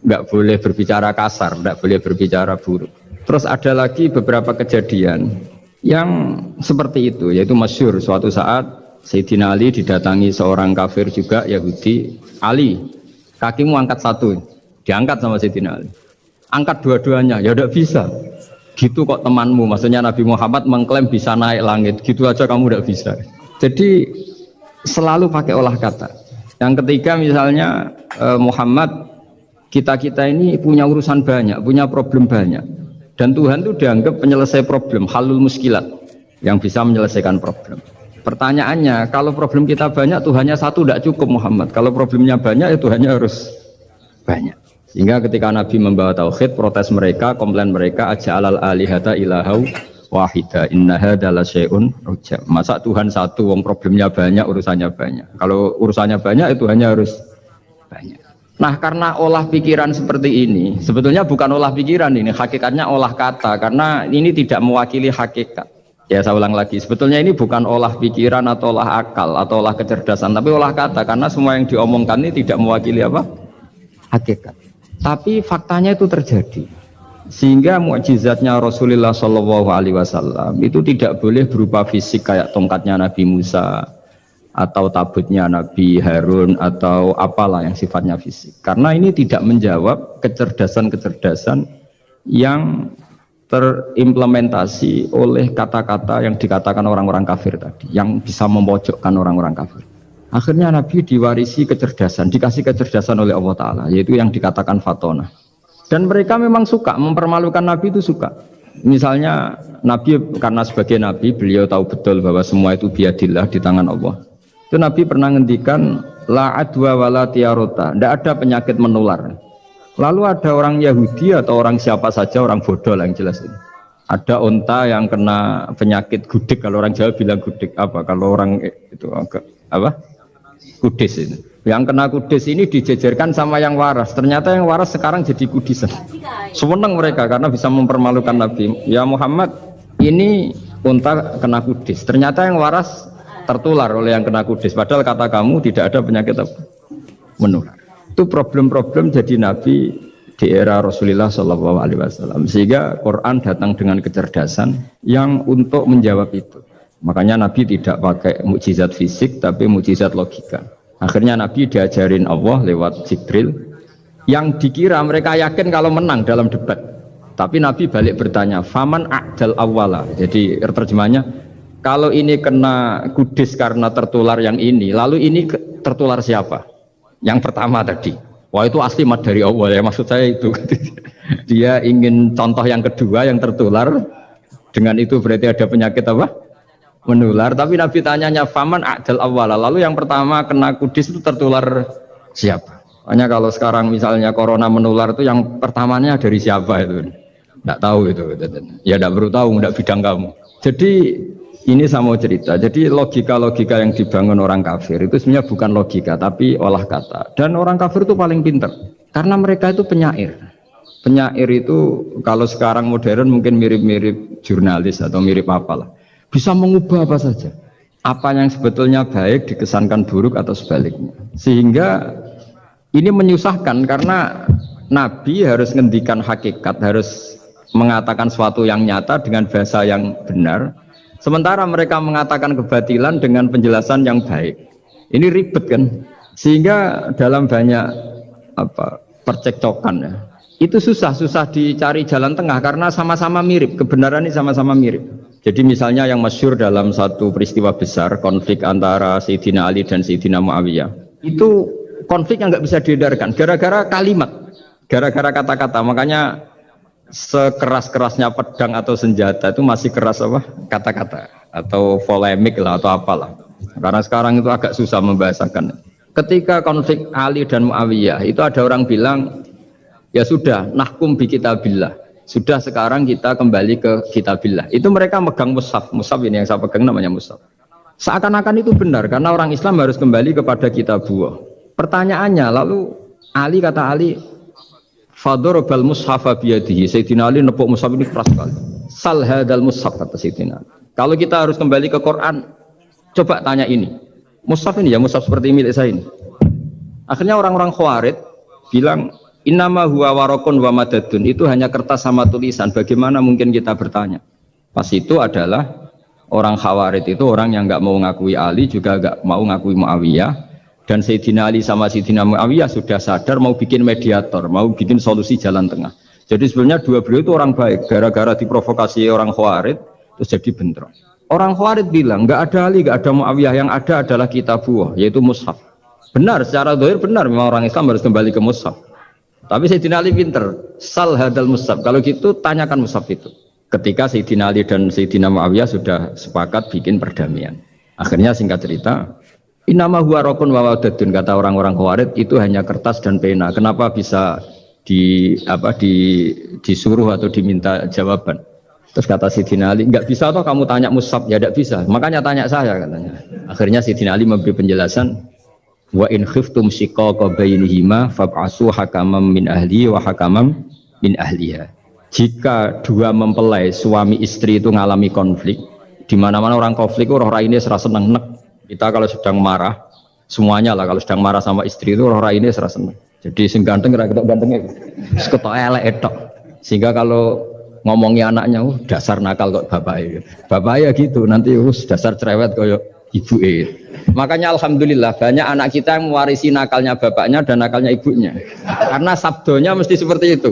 nggak boleh berbicara kasar, tidak boleh berbicara buruk. Terus ada lagi beberapa kejadian yang seperti itu, yaitu masyhur suatu saat Sayyidina Ali didatangi seorang kafir juga Yahudi. Ali, kakimu angkat satu, diangkat sama Sayyidina Ali. Angkat dua-duanya, ya tidak bisa. Gitu kok temanmu, maksudnya Nabi Muhammad mengklaim bisa naik langit, gitu aja kamu tidak bisa. Jadi selalu pakai olah kata. Yang ketiga misalnya Muhammad, kita ini punya urusan banyak, punya problem banyak, dan Tuhan itu dianggap penyelesai problem, halul muskilat, yang bisa menyelesaikan problem. Pertanyaannya, kalau problem kita banyak, Tuhannya satu tidak cukup Muhammad. Kalau problemnya banyak, ya Tuhannya harus banyak. Sehingga ketika Nabi membawa tauhid, protes mereka, komplain mereka, aja'alal alihata ilahau wahida inna hadza la syai'un ujab. Masa Tuhan satu, wong problemnya banyak, urusannya banyak. Kalau urusannya banyak, itu hanya harus banyak. Nah, karena olah pikiran seperti ini, sebetulnya bukan olah pikiran ini, hakikatnya olah kata, karena ini tidak mewakili hakikat. Ya, saya ulang lagi, sebetulnya ini bukan olah pikiran atau olah akal atau olah kecerdasan, tapi olah kata, karena semua yang diomongkan ini tidak mewakili apa? Hakikat. Tapi faktanya itu terjadi. Sehingga mukjizatnya Rasulullah SAW itu tidak boleh berupa fisik kayak tongkatnya Nabi Musa atau tabutnya Nabi Harun atau apalah yang sifatnya fisik. Karena ini tidak menjawab kecerdasan-kecerdasan yang terimplementasi oleh kata-kata yang dikatakan orang-orang kafir tadi, yang bisa memojokkan orang-orang kafir. Akhirnya Nabi diwarisi kecerdasan, dikasih kecerdasan oleh Allah Ta'ala, yaitu yang dikatakan fatona. Dan mereka memang suka, mempermalukan Nabi itu suka. Misalnya Nabi, karena sebagai Nabi, beliau tahu betul bahwa semua itu biadillah, di tangan Allah. Itu Nabi pernah ngendikan, la adwa wala tiarota, tidak ada penyakit menular. Lalu ada orang Yahudi atau orang siapa saja, orang bodoh lah yang jelas ini. Ada unta yang kena penyakit gudik, kalau orang Jawa bilang gudik apa, kalau orang itu agak apa? Kudis ini. Yang kena kudis ini dijejerkan sama yang waras. Ternyata yang waras sekarang jadi kudisan. Senang mereka karena bisa mempermalukan Nabi. Ya Muhammad, ini unta kena kudis. Ternyata yang waras tertular oleh yang kena kudis. Padahal kata kamu tidak ada penyakit apa? Menular. Itu problem-problem jadi Nabi di era Rasulullah SAW. Sehingga Quran datang dengan kecerdasan yang untuk menjawab itu. Makanya Nabi tidak pakai mukjizat fisik, tapi mukjizat logika. Akhirnya Nabi diajarin Allah lewat Jibril, yang dikira mereka yakin kalau menang dalam debat. Tapi Nabi balik bertanya, faman a'dal awwala. Jadi terjemahnya, kalau ini kena kudis karena tertular yang ini, lalu ini tertular siapa? Yang pertama tadi. Wah itu asli mat dari Allah ya, maksud saya itu. Dia ingin contoh yang kedua yang tertular, dengan itu berarti ada penyakit apa? Menular. Tapi Nabi tanyanya faman a'dal awwala, lalu yang pertama kena kudis itu tertular siapa? Hanya kalau sekarang misalnya corona menular itu yang pertamanya dari siapa itu? Tidak tahu itu. Ya tidak perlu tahu, tidak bidang kamu. Jadi ini saya mau cerita. Jadi logika-logika yang dibangun orang kafir itu sebenarnya bukan logika, tapi olah kata. Dan orang kafir itu paling pintar, karena mereka itu penyair. Penyair itu kalau sekarang modern mungkin mirip-mirip jurnalis atau mirip apalah. Bisa mengubah apa saja. Apa yang sebetulnya baik dikesankan buruk atau sebaliknya. Sehingga ini menyusahkan karena Nabi harus ngendikan hakikat, harus mengatakan sesuatu yang nyata dengan bahasa yang benar. Sementara mereka mengatakan kebatilan dengan penjelasan yang baik. Ini ribet kan? Sehingga dalam banyak percekcokan ya, itu susah dicari jalan tengah karena sama-sama mirip, kebenaran ini sama-sama mirip. Jadi misalnya yang masyhur dalam satu peristiwa besar, konflik antara Sayyidina Ali dan Sayyidina Muawiyah, itu konflik yang nggak bisa diedarkan gara-gara kalimat, gara-gara kata-kata. Makanya sekeras-kerasnya pedang atau senjata itu masih keras apa? Kata-kata atau polemik lah atau apalah. Karena sekarang itu agak susah membahasakan. Ketika konflik Ali dan Muawiyah itu ada orang bilang, ya sudah, nahkum bi kitabillah. Sudah sekarang kita kembali ke kitabillah. Itu mereka megang mushaf. Mushaf ini yang saya pegang namanya mushaf. Seakan-akan itu benar karena orang Islam harus kembali kepada kitabullah. Pertanyaannya lalu Ali kata Ali, fadorobal mushafa biyadihi. Sayyidina Ali nepuk mushaf ini keras sekali. Sal hadal mushaf kata Sayyidina Ali. Kalau kita harus kembali ke Quran, coba tanya ini. Mushaf ini ya, mushaf seperti milik saya ini. Akhirnya orang-orang Khawarij bilang, innama huwa warokun wa madadun. Itu hanya kertas sama tulisan. Bagaimana mungkin kita bertanya? Pas itu adalah orang Khawarij itu orang yang nggak mau ngakui Ali, juga nggak mau ngakui Muawiyah. Dan Sayyidina Ali sama Sayyidina Muawiyah sudah sadar mau bikin mediator, mau bikin solusi jalan tengah. Jadi sebenarnya dua beliau itu orang baik. Gara-gara diprovokasi orang Khawarij, terus jadi bentrok. Orang Khawarij bilang, nggak ada Ali, nggak ada Muawiyah, yang ada adalah kitabullah, yaitu mushaf. Benar, secara zahir benar, memang orang Islam harus kembali ke mushaf. Tapi Sayyidina Ali pinter, sal hadal mushaf. Kalau gitu tanyakan mushaf itu. Ketika Sayyidina Ali dan Sayyidina Muawiyah sudah sepakat bikin perdamaian. Akhirnya singkat cerita, innama huwa rokun wa wadadun, kata orang-orang Khawarij itu hanya kertas dan pena. Kenapa bisa disuruh atau diminta jawaban? Terus kata Sayyidina Ali, enggak bisa toh kamu tanya mushaf? Ya enggak bisa. Makanya tanya saya katanya. Akhirnya Sayyidina Ali memberi penjelasan, wa in khiftum shiqaqa bainihima fab'asu hakamam min ahli wa hakamam min ahliha. Jika dua mempelai suami istri itu ngalami konflik, di mana-mana orang konflik roh raine serasa seneng nek. Kita kalau sedang marah, semuanya lah kalau sedang marah sama istri itu roh raine serasa seneng. Jadi sing ganteng kira ketok gantengnya, ketok elek etok. Sehingga kalau ngomongi anaknya, dasar nakal kok bapaknya. Bapaknya gitu, nanti dasar cerewet koyo ibu. Makanya alhamdulillah banyak anak kita yang mewarisi nakalnya bapaknya dan nakalnya ibunya. Karena sabdonya mesti seperti itu.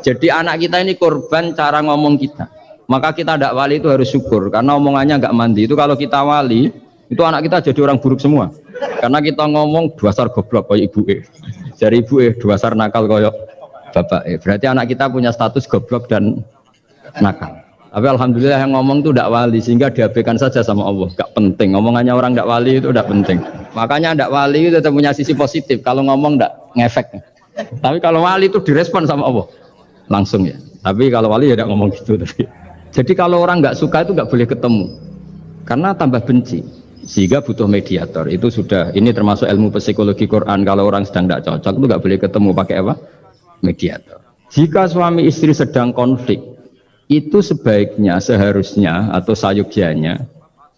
Jadi anak kita ini korban cara ngomong kita. Maka kita tidak wali itu harus syukur karena omongannya nggak mandi. Itu kalau kita wali, itu anak kita jadi orang buruk semua. Karena kita ngomong dasar goblok koyo ibu. Dari ibu dasar nakal koyo bapak. Berarti anak kita punya status goblok dan nakal. Tapi alhamdulillah yang ngomong itu tidak wali sehingga diabaikan saja sama Allah. Gak penting, omongannya orang tidak wali itu tidak penting. Makanya tidak wali itu tetap punya sisi positif. Kalau ngomong tidak ngefek. Tapi kalau wali itu direspon sama Allah langsung ya. Tapi kalau wali ya tidak ngomong gitu. Jadi kalau orang nggak suka itu nggak boleh ketemu karena tambah benci. Sehingga butuh mediator. Itu sudah, ini termasuk ilmu psikologi Quran. Kalau orang sedang tidak cocok itu nggak boleh ketemu pakai apa? Mediator. Jika suami istri sedang konflik, itu sebaiknya, seharusnya atau sayugyanya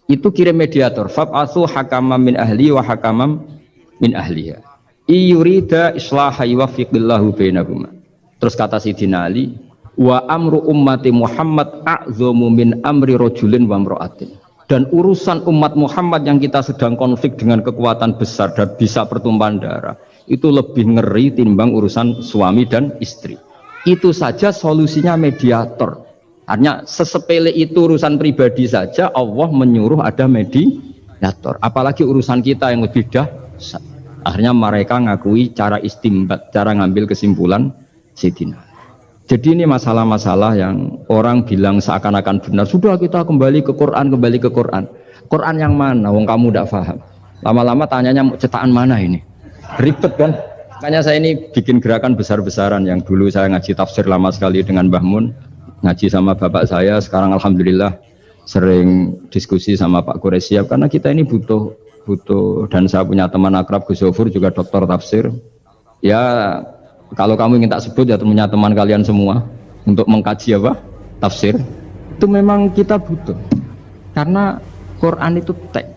itu kirim mediator. Fab'atsu hakamam min ahli wa hakamam min ahliha. Iyurida islaha yuwaffiqillahu bainahuma. Terus kata Sayyidina Ali, wa amru ummati Muhammad a'zamu min amri rajulin wa imra'atin. Dan urusan umat Muhammad yang kita sedang konflik dengan kekuatan besar dan bisa pertumpahan darah, itu lebih ngeri timbang urusan suami dan istri. Itu saja solusinya mediator. Artinya sesepele itu urusan pribadi saja Allah menyuruh ada mediator. Apalagi urusan kita yang lebih dahsyat. Akhirnya mereka ngakui cara istimbat, cara ngambil kesimpulan Sayyidina. Jadi ini masalah-masalah yang orang bilang seakan-akan benar. Sudah kita kembali ke Quran, kembali ke Quran. Quran yang mana? Wong kamu tidak paham. Lama-lama tanyanya cetakan mana ini? Ribet kan? Makanya saya ini bikin gerakan besar-besaran yang dulu saya ngaji tafsir lama sekali dengan Mbah Mun, ngaji sama bapak saya. Sekarang alhamdulillah sering diskusi sama Pak Quraisyab karena kita ini butuh dan saya punya teman akrab Gus Zofur juga dokter tafsir. Ya kalau kamu ingin tak sebut ya punya teman kalian semua untuk mengkaji apa? Tafsir. Itu memang kita butuh. Karena Quran itu teks.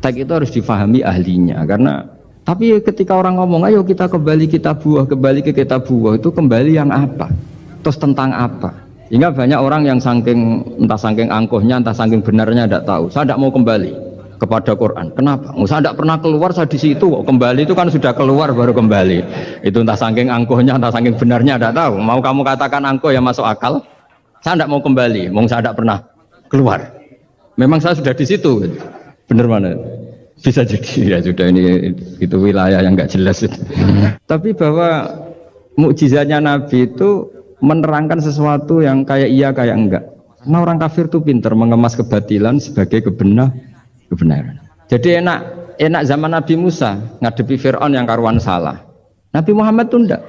Teks itu harus difahami ahlinya. Karena tapi ketika orang ngomong ayo kita kembali ke kitabullah, itu kembali yang apa? Terus tentang apa? Sehingga banyak orang yang entah saking angkuhnya, entah saking benarnya tidak tahu. Saya tidak mau kembali kepada Quran. Kenapa? Saya tidak pernah keluar, saya di situ. Kembali itu kan sudah keluar baru kembali. Itu entah saking angkuhnya, entah saking benarnya tidak tahu. Mau kamu katakan angkuh yang masuk akal? Saya tidak mau kembali. Saya tidak pernah keluar. Memang saya sudah di situ. Benar mana? Bisa jadi ya sudah ini itu wilayah yang nggak jelas. Tapi bahwa mukjizatnya Nabi itu menerangkan sesuatu yang kayak iya kayak enggak. Karena orang kafir itu pintar mengemas kebatilan sebagai kebenaran. Jadi enak zaman Nabi Musa ngadepi Fir'aun yang karuan salah. Nabi Muhammad itu enggak.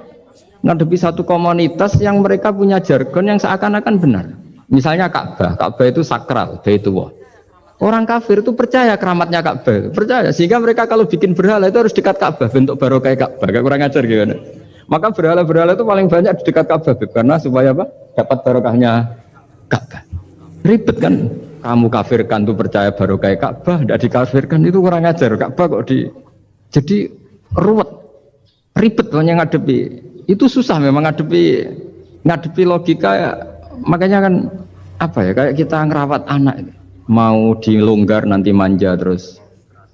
Ngadepi satu komunitas yang mereka punya jargon yang seakan-akan benar. Misalnya Ka'bah itu sakral, Baitullah. Orang kafir itu percaya keramatnya Ka'bah, percaya. Sehingga mereka kalau bikin berhala itu harus dekat Ka'bah, bentuk barokah Ka'bah. Gak kurang ajar gimana? Maka berhala-berhala itu paling banyak di dekat Ka'bah, karena supaya apa? Dapat barokahnya Ka'bah. Ribet kan? Kamu kafirkan tuh percaya barokah Ka'bah, tidak dikafirkan itu kurang ajar. Ka'bah kok jadi ruwet, ribet banyak ngadepi. Itu susah memang ngadepi logika ya. Makanya kan apa ya? Kayak kita ngerawat anak itu. Mau dilonggar nanti manja terus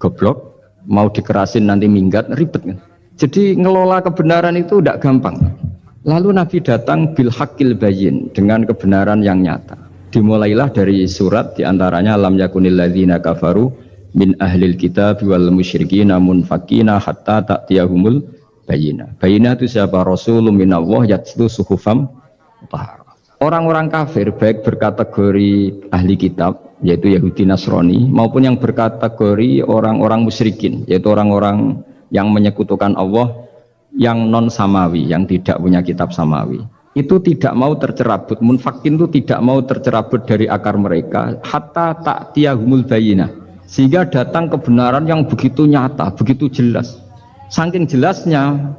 goblok, mau dikerasin nanti minggat, ribet kan. Jadi ngelola kebenaran itu tidak gampang. Lalu Nabi datang bil haqqil bayyin, dengan kebenaran yang nyata. Dimulailah dari surat diantaranya lam yakunil ladzina kafaru min ahlil kitab wal musyrikina munfakina hatta ta'tiyahumul bayyinah. Bayyinah itu siapa? Rasulun minallah yatlu suhufam mutahharah. Orang-orang kafir baik berkategori ahli kitab yaitu Yahudi Nasrani maupun yang berkategori orang-orang musyrikin yaitu orang-orang yang menyekutukan Allah yang non samawi, yang tidak punya kitab samawi, itu tidak mau tercerabut. Munfakin itu tidak mau tercerabut dari akar mereka hatta ta'tiyahumul bayyinah, sehingga datang kebenaran yang begitu nyata, begitu jelas. Saking jelasnya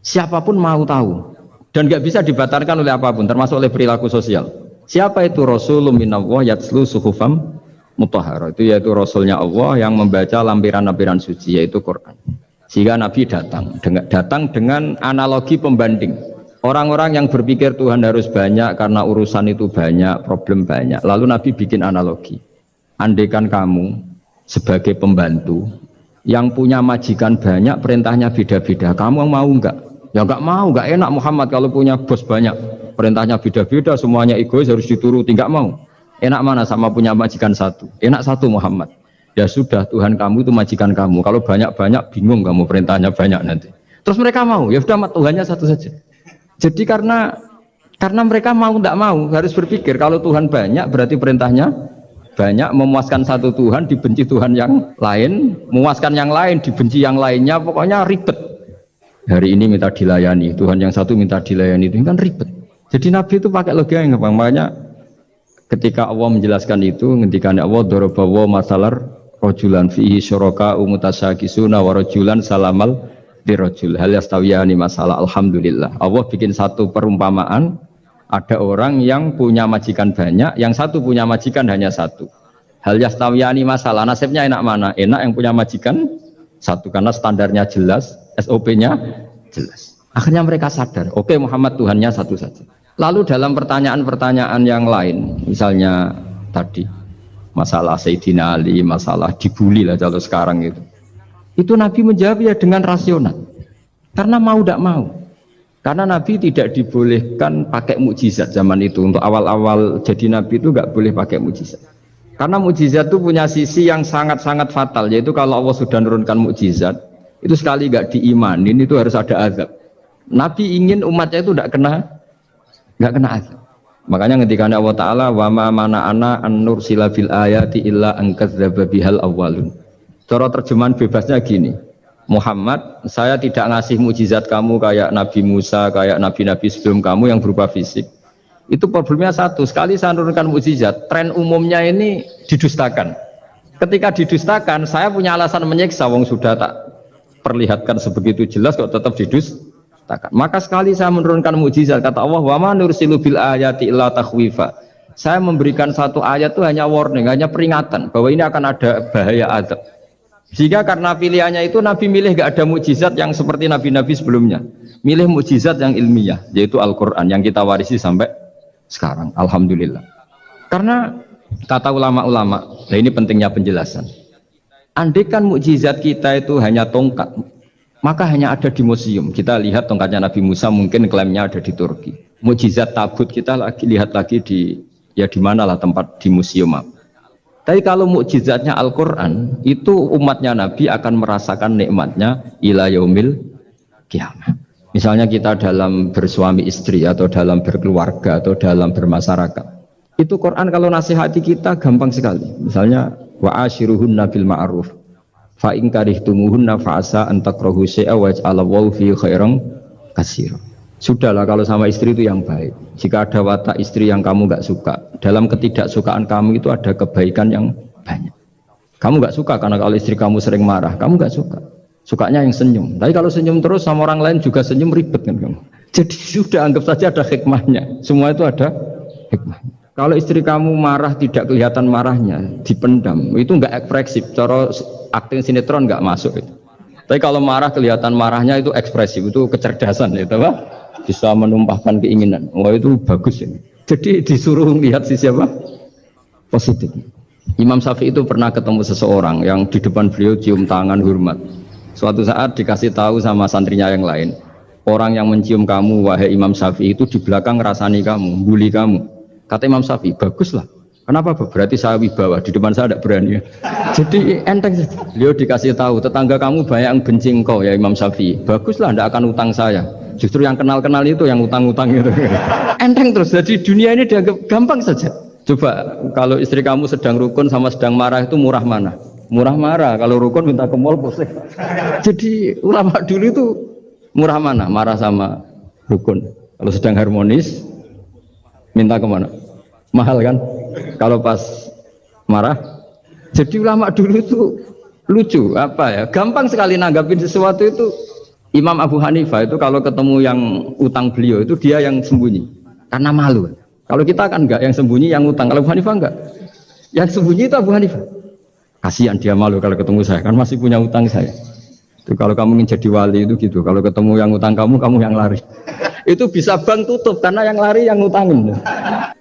siapapun mau tahu dan nggak bisa dibatalkan oleh apapun, termasuk oleh perilaku sosial. Siapa itu? Rasulun minallah yatlu suhufam mutahharah, itu yaitu Rasulnya Allah yang membaca lampiran-lampiran suci, yaitu Quran. Sehingga Nabi datang dengan analogi pembanding. Orang-orang yang berpikir Tuhan harus banyak karena urusan itu banyak, problem banyak. Lalu Nabi bikin analogi. Andaikan kamu sebagai pembantu yang punya majikan banyak, perintahnya beda-beda, kamu mau enggak? Ya enggak mau, enggak enak Muhammad kalau punya bos banyak, perintahnya beda-beda, semuanya egois harus dituruti, enggak mau. Enak mana sama punya majikan satu? Enak satu Muhammad. Ya sudah, Tuhan kamu itu majikan kamu. Kalau banyak-banyak bingung kamu, perintahnya banyak nanti. Terus mereka mau, ya sudah Tuhannya satu saja. Jadi karena mereka mau tidak mau harus berpikir kalau Tuhan banyak berarti perintahnya banyak, memuaskan satu Tuhan dibenci Tuhan yang lain, memuaskan yang lain dibenci yang lainnya, pokoknya ribet. Hari ini minta dilayani, Tuhan yang satu minta dilayani, itu kan ribet. Jadi Nabi itu pakai logika yang gampang. Makanya ketika Allah menjelaskan itu, ketika Allah dorobawa masalar rojulan fihi syuraka umutasyakisuna wa rojulan salamal dirojul hal yastawiyani masalah. Alhamdulillah Allah bikin satu perumpamaan, ada orang yang punya majikan banyak, yang satu punya majikan hanya satu. Hal yastawiyani masalah, nasibnya enak mana? Enak yang punya majikan satu, karena standarnya jelas, SOP-nya jelas. Akhirnya mereka sadar, oke, Muhammad Tuhannya satu saja. Lalu dalam pertanyaan-pertanyaan yang lain, misalnya tadi, masalah Sayyidina Ali, masalah dibully lah kalau sekarang itu. Itu Nabi menjawab ya dengan rasional. Karena mau tidak mau. Karena Nabi tidak dibolehkan pakai mukjizat zaman itu. Untuk awal-awal jadi Nabi itu nggak boleh pakai mukjizat. Karena mukjizat itu punya sisi yang sangat-sangat fatal. Yaitu kalau Allah sudah menurunkan mukjizat, itu sekali nggak diimanin itu harus ada azab. Nabi ingin umatnya itu nggak kena azab. Makanya ketika Allah Ta'ala wa ma mana'ana an nursila bil ayati illa an kadzdzaba bihal awwalun. Cara terjemahan bebasnya gini, Muhammad, saya tidak ngasih mukjizat kamu kayak Nabi Musa, kayak nabi-nabi sebelum kamu yang berupa fisik. Itu problemnya satu, sekali saya menurunkan mukjizat, tren umumnya ini didustakan. Ketika didustakan, saya punya alasan menyiksa, wong sudah tak perlihatkan sebegitu jelas kok tetap didustakan. Maka sekali saya menurunkan mukjizat, kata Allah, wa ma nursilu bil ayati illa takhwifa. Saya memberikan satu ayat itu hanya warning, hanya peringatan bahwa ini akan ada bahaya azab. Jika karena pilihannya itu Nabi milih gak ada mukjizat yang seperti nabi-nabi sebelumnya, milih mukjizat yang ilmiah, yaitu Al-Quran yang kita warisi sampai sekarang, alhamdulillah. Karena kata ulama-ulama, nah ini pentingnya penjelasan. Andaikan mukjizat kita itu hanya tongkat, maka hanya ada di museum. Kita lihat tongkatnya Nabi Musa, mungkin klaimnya ada di Turki. Mukjizat tabut kita lihat lagi di mana lah tempat di museum apa. Tapi kalau mukjizatnya Al-Quran, itu umatnya Nabi akan merasakan nikmatnya ila yaumil kiamah. Misalnya kita dalam bersuami istri, atau dalam berkeluarga, atau dalam bermasyarakat. Itu Quran kalau nasihati kita gampang sekali. Misalnya, wa'ashiruhunna bil ma'ruf, fa'in karihtumuhunna fa'asa antakrahu syai'a waj'alallahu fi khairan katsira. Sudahlah kalau sama istri itu yang baik. Jika ada watak istri yang kamu nggak suka, dalam ketidaksukaan kamu itu ada kebaikan yang banyak. Kamu nggak suka karena kalau istri kamu sering marah, kamu nggak suka. Sukanya yang senyum. Tapi kalau senyum terus sama orang lain juga senyum, ribet kan kamu. Jadi sudah anggap saja ada hikmahnya. Semua itu ada hikmahnya. Kalau istri kamu marah tidak kelihatan marahnya, dipendam, itu nggak ekspresif. Cara akting sinetron nggak masuk itu. Tapi kalau marah kelihatan marahnya itu ekspresif, itu kecerdasan, itu apa? Bisa menumpahkan keinginan. Wah itu bagus ini. Jadi disuruh lihat sisi apa? Positif. Imam Syafi'i itu pernah ketemu seseorang yang di depan beliau cium tangan hormat. Suatu saat dikasih tahu sama santrinya yang lain, orang yang mencium kamu wahai Imam Syafi'i itu di belakang ngerasani kamu, bully kamu. Kata Imam Syafi'i, baguslah. Kenapa? Berarti saya wibawa, di depan saya tidak berani. Jadi enteng. Beliau dikasih tahu, tetangga kamu banyak yang benci engkau ya Imam Syafi'i. Baguslah, tidak akan utang saya. Justru yang kenal-kenal itu yang utang-utang itu. Enteng terus. Jadi dunia ini dianggap gampang saja. Coba kalau istri kamu sedang rukun sama sedang marah itu murah mana? Murah marah. Kalau rukun minta ke mall pusing. Jadi ulama dulu itu murah mana? Marah sama rukun. Kalau sedang harmonis minta kemana? Mahal kan? Kalau pas marah. Jadi ulama dulu itu lucu apa ya? Gampang sekali nanggapin sesuatu itu. Imam Abu Hanifah itu kalau ketemu yang utang beliau itu dia yang sembunyi karena malu. Kalau kita kan enggak, yang sembunyi yang utang. Kalau Abu Hanifah enggak, yang sembunyi itu Abu Hanifah. Kasihan dia malu kalau ketemu saya, kan masih punya utang saya. Itu kalau kamu ingin jadi wali itu gitu. Kalau ketemu yang utang kamu yang lari. Itu bisa bank tutup karena yang lari yang utangin.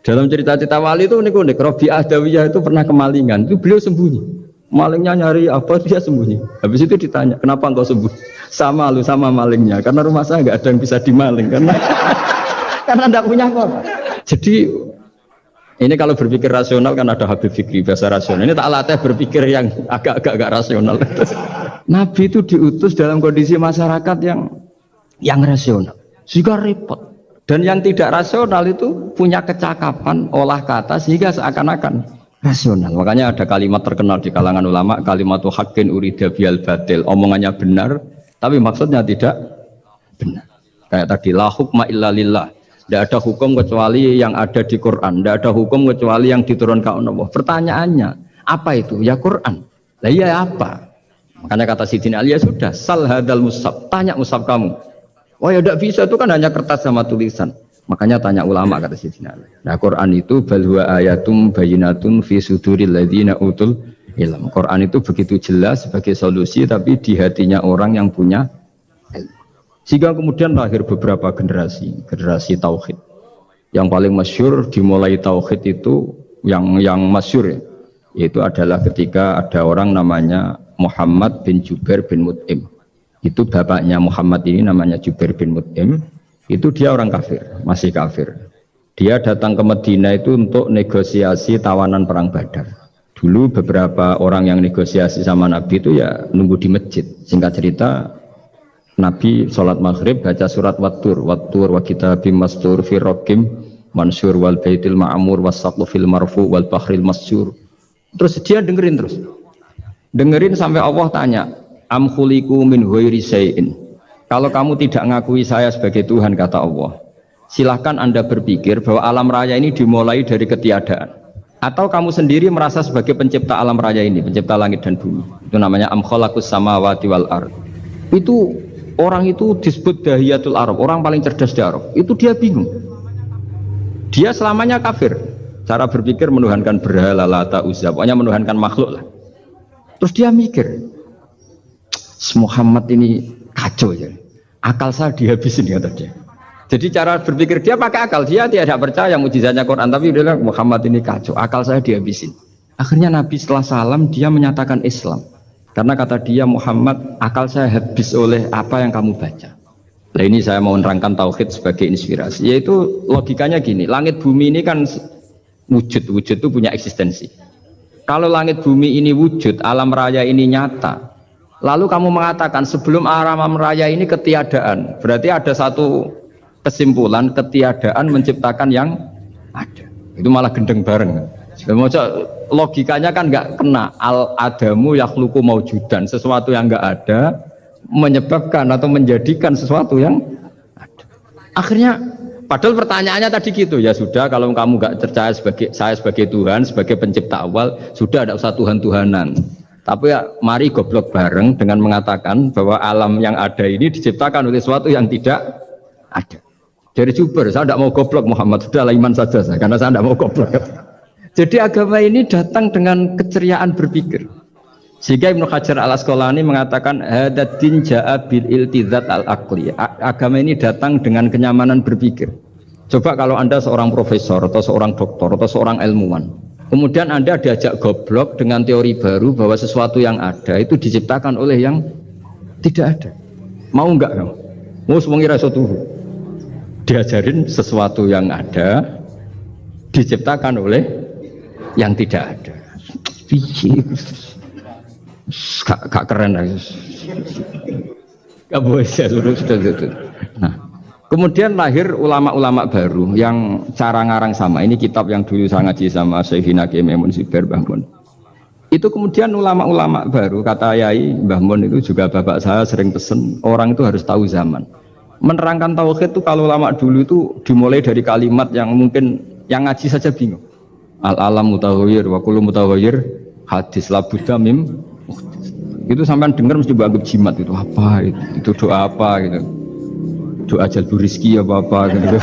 Dalam cerita-cerita wali itu unik-unik. Rabi'ah Adawiyah itu pernah kemalingan, itu beliau sembunyi. Malingnya nyari apa, dia sembunyi. Habis itu ditanya, kenapa engkau sembunyi? Sama lu sama malingnya, karena rumah saya nggak ada yang bisa dimaling karena enggak punya apa. Jadi ini kalau berpikir rasional kan ada Habib Fikri bahasa rasional. Ini tak latih berpikir yang agak rasional. Nabi itu diutus dalam kondisi masyarakat yang rasional, sehingga repot. Dan yang tidak rasional itu punya kecakapan olah kata sehingga seakan-akan rasional. Makanya ada kalimat terkenal di kalangan ulama, kalimatu haqqin urida bihal batil. Omongannya benar, tapi maksudnya tidak benar. Kayak tadi, la hukma illa lillah. Tidak ada hukum kecuali yang ada di Quran. Tidak ada hukum kecuali yang diturunkan Allah. Pertanyaannya, apa itu? Ya Quran. Lah iya apa? Makanya kata Sidin Ali, ya sudah, sal hadal mushaf. Tanya mushaf kamu. Oh ya tidak bisa, itu kan hanya kertas sama tulisan. Makanya tanya ulama kata Sidin Ali. Nah Quran itu bal huwa ayatum bayyinatun fi suduril ladzina utul ilm. Quran itu begitu jelas sebagai solusi, tapi di hatinya orang yang punya ilmu. Sehingga kemudian lahir beberapa generasi tauhid. Yang paling masyhur dimulai tauhid itu yang masyhur ya, Yaitu adalah ketika ada orang namanya Muhammad bin Jubair bin Mut'im. Itu bapaknya Muhammad ini namanya Jubair bin Mut'im. Itu dia orang kafir, masih kafir. Dia datang ke Madinah itu untuk negosiasi tawanan perang Badar. Dulu beberapa orang yang negosiasi sama Nabi itu ya nunggu di masjid. Singkat cerita, Nabi sholat maghrib baca surat Wattur wa kitabim mastur fi raqim mansur wal baitil ma'mur was-saqfu fil marfu wal bahril masjur. Terus dia dengerin sampai Allah tanya, am khuliqu min ghairi syai'in. Kalau kamu tidak ngakui saya sebagai Tuhan, kata Allah, silahkan Anda berpikir bahwa alam raya ini dimulai dari ketiadaan. Atau kamu sendiri merasa sebagai pencipta alam raya ini, pencipta langit dan bumi. Itu namanya am khalaqus samawati wal ard. Itu orang itu disebut dahiyatul Arab, orang paling cerdas di Arab. Itu dia bingung. Dia selamanya kafir. Cara berpikir menuhankan berhala, Lata, Uzza, pokoknya menuhankan makhluk lah. Terus dia mikir, Muhammad ini kacau ya. Akal saya dihabisin ya tadi. Jadi cara berpikir dia pakai akal, dia tidak percaya mukjizatnya Quran, tapi dia bilang Muhammad ini kacau, akal saya dihabisin. Akhirnya Nabi setelah salam dia menyatakan Islam. Karena kata dia, Muhammad, akal saya habis oleh apa yang kamu baca. Nah ini saya mau menerangkan tauhid sebagai inspirasi. Yaitu logikanya gini, langit bumi ini kan wujud itu punya eksistensi. Kalau langit bumi ini wujud, alam raya ini nyata, lalu kamu mengatakan sebelum alam raya ini ketiadaan, berarti ada satu kesimpulan ketiadaan menciptakan yang ada. Itu malah gendeng bareng. Logikanya kan nggak kena. Al-adamu yakhluqu maujudan, sesuatu yang nggak ada menyebabkan atau menjadikan sesuatu yang ada. Akhirnya padahal pertanyaannya tadi gitu, ya sudah kalau kamu nggak percaya saya sebagai Tuhan, sebagai pencipta awal, sudah ada usah Tuhan-Tuhanan. Tapi ya, mari goblok bareng dengan mengatakan bahwa alam yang ada ini diciptakan oleh sesuatu yang tidak ada. Dari Jubair, saya tidak mau goblok Muhammad, sudah iman saja saya, karena saya tidak mau goblok. Jadi agama ini datang dengan keceriaan berpikir. Sehingga Ibnu Hajar al-Asqalani mengatakan hadatin ja'a bil iltizat al-aqli. Agama ini datang dengan kenyamanan berpikir. Coba kalau Anda seorang profesor atau seorang doktor atau seorang ilmuwan, kemudian Anda diajak goblok dengan teori baru bahwa sesuatu yang ada itu diciptakan oleh yang tidak ada. Mau enggak kamu? Mau semengira sesuatu diajarin sesuatu yang ada diciptakan oleh yang tidak ada. Gak keren lah. Gak boleh sudah. Nah, kemudian lahir ulama-ulama baru yang cara ngarang sama. Ini kitab yang dulu saya ngaji sama Syekhina Kiai Maimun Siber Mbah Mun. Itu kemudian ulama-ulama baru, kata Yai Mbah Mun itu juga bapak saya sering pesen, orang itu harus tahu zaman. Menerangkan tauhid itu kalau ulama dulu itu dimulai dari kalimat yang mungkin yang ngaji saja bingung. Al-alam mutaghayyir wa kullu mutaghayyir hadis la budda mim. Itu sampean dengar mesti anggap jimat itu apa itu doa apa gitu. Doa jalbu rizki apa gitu.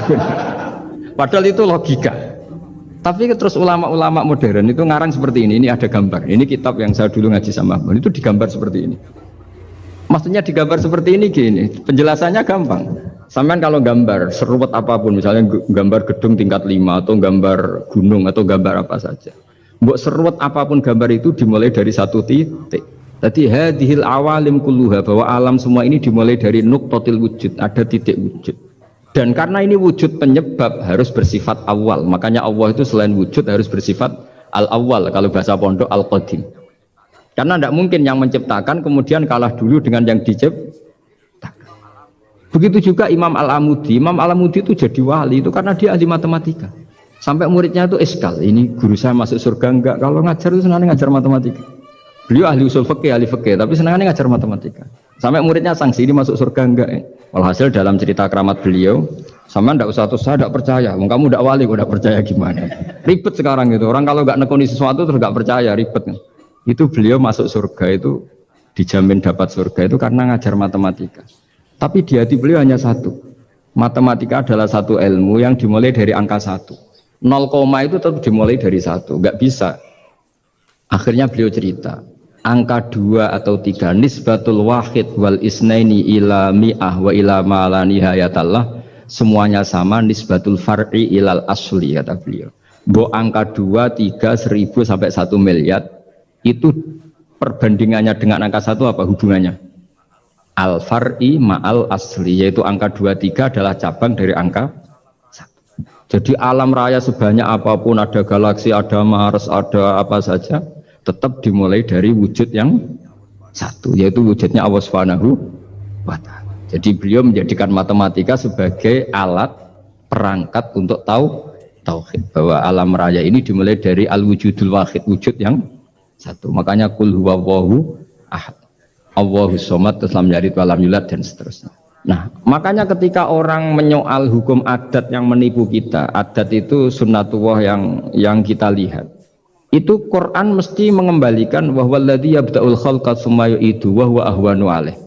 Padahal itu logika. Tapi terus ulama-ulama modern itu ngarang seperti ini ada gambar. Ini kitab yang saya dulu ngaji sama Mbak, itu digambar seperti ini. Maksudnya digambar seperti ini gini, penjelasannya gampang. Sampean kalau gambar seruat apapun, misalnya gambar gedung tingkat 5 atau gambar gunung atau gambar apa saja. Mbok seruat apapun gambar itu dimulai dari satu titik. Tadi hadhil awalim kulluha, bahwa alam semua ini dimulai dari nuqtatil wujud, ada titik wujud. Dan karena ini wujud penyebab harus bersifat awal. Makanya Allah itu selain wujud harus bersifat al-awwal, kalau bahasa pondok al-qadim. Karena tidak mungkin yang menciptakan kemudian kalah dulu dengan yang diciptakan. Begitu juga Imam Al-Amudi. Imam Al-Amudi itu jadi wali itu karena dia ahli matematika. Sampai muridnya itu eskal. Ini guru saya masuk surga enggak? Kalau ngajar itu senangnya ngajar matematika. Beliau ahli usul fikih, ahli fikih, tapi senangnya ngajar matematika. Sampai muridnya sanksi, ini masuk surga enggak? Walhasil dalam cerita keramat beliau, sama ndak usah terus saya tidak percaya. Kamu tidak wali, kok tidak percaya gimana? Ribet sekarang itu. Orang kalau nggak nekuni sesuatu terus nggak percaya, ribet kan? Itu beliau masuk surga itu dijamin dapat surga itu karena ngajar matematika. Tapi di hati beliau hanya satu, matematika adalah satu ilmu yang dimulai dari angka 1. 0, itu tetap dimulai dari 1, nggak bisa. Akhirnya beliau cerita, angka 2 atau 3 nisbatul wahid wal isnaini ila mi'ah wa ila ma la nihayatallah, semuanya sama, nisbatul far'i ilal asli, kata beliau. Mbok angka 2, 3, 1000 sampai 1 miliar itu perbandingannya dengan angka 1 apa hubungannya? Al-far'i ma'al asli, yaitu angka 2, 3 adalah cabang dari angka 1. Jadi alam raya sebanyak apapun, ada galaksi, ada Mars, ada apa saja, tetap dimulai dari wujud yang satu, yaitu wujudnya Allah Subhanahu wa ta'ala. Jadi beliau menjadikan matematika sebagai alat perangkat untuk tauhid, bahwa alam raya ini dimulai dari al-wujudul wahid, wujud yang satu. Makanya kul huwallahu ahad, Allahus somad, terus lam yalid wa lam yulad, dan seterusnya. Nah, makanya ketika orang menyoal hukum adat yang menipu kita, adat itu sunnatullah yang kita lihat, itu Quran mesti mengembalikan wahwaladzi yabda'ul khalqa tsumma yu'idu wa huwa ahwanu alaih.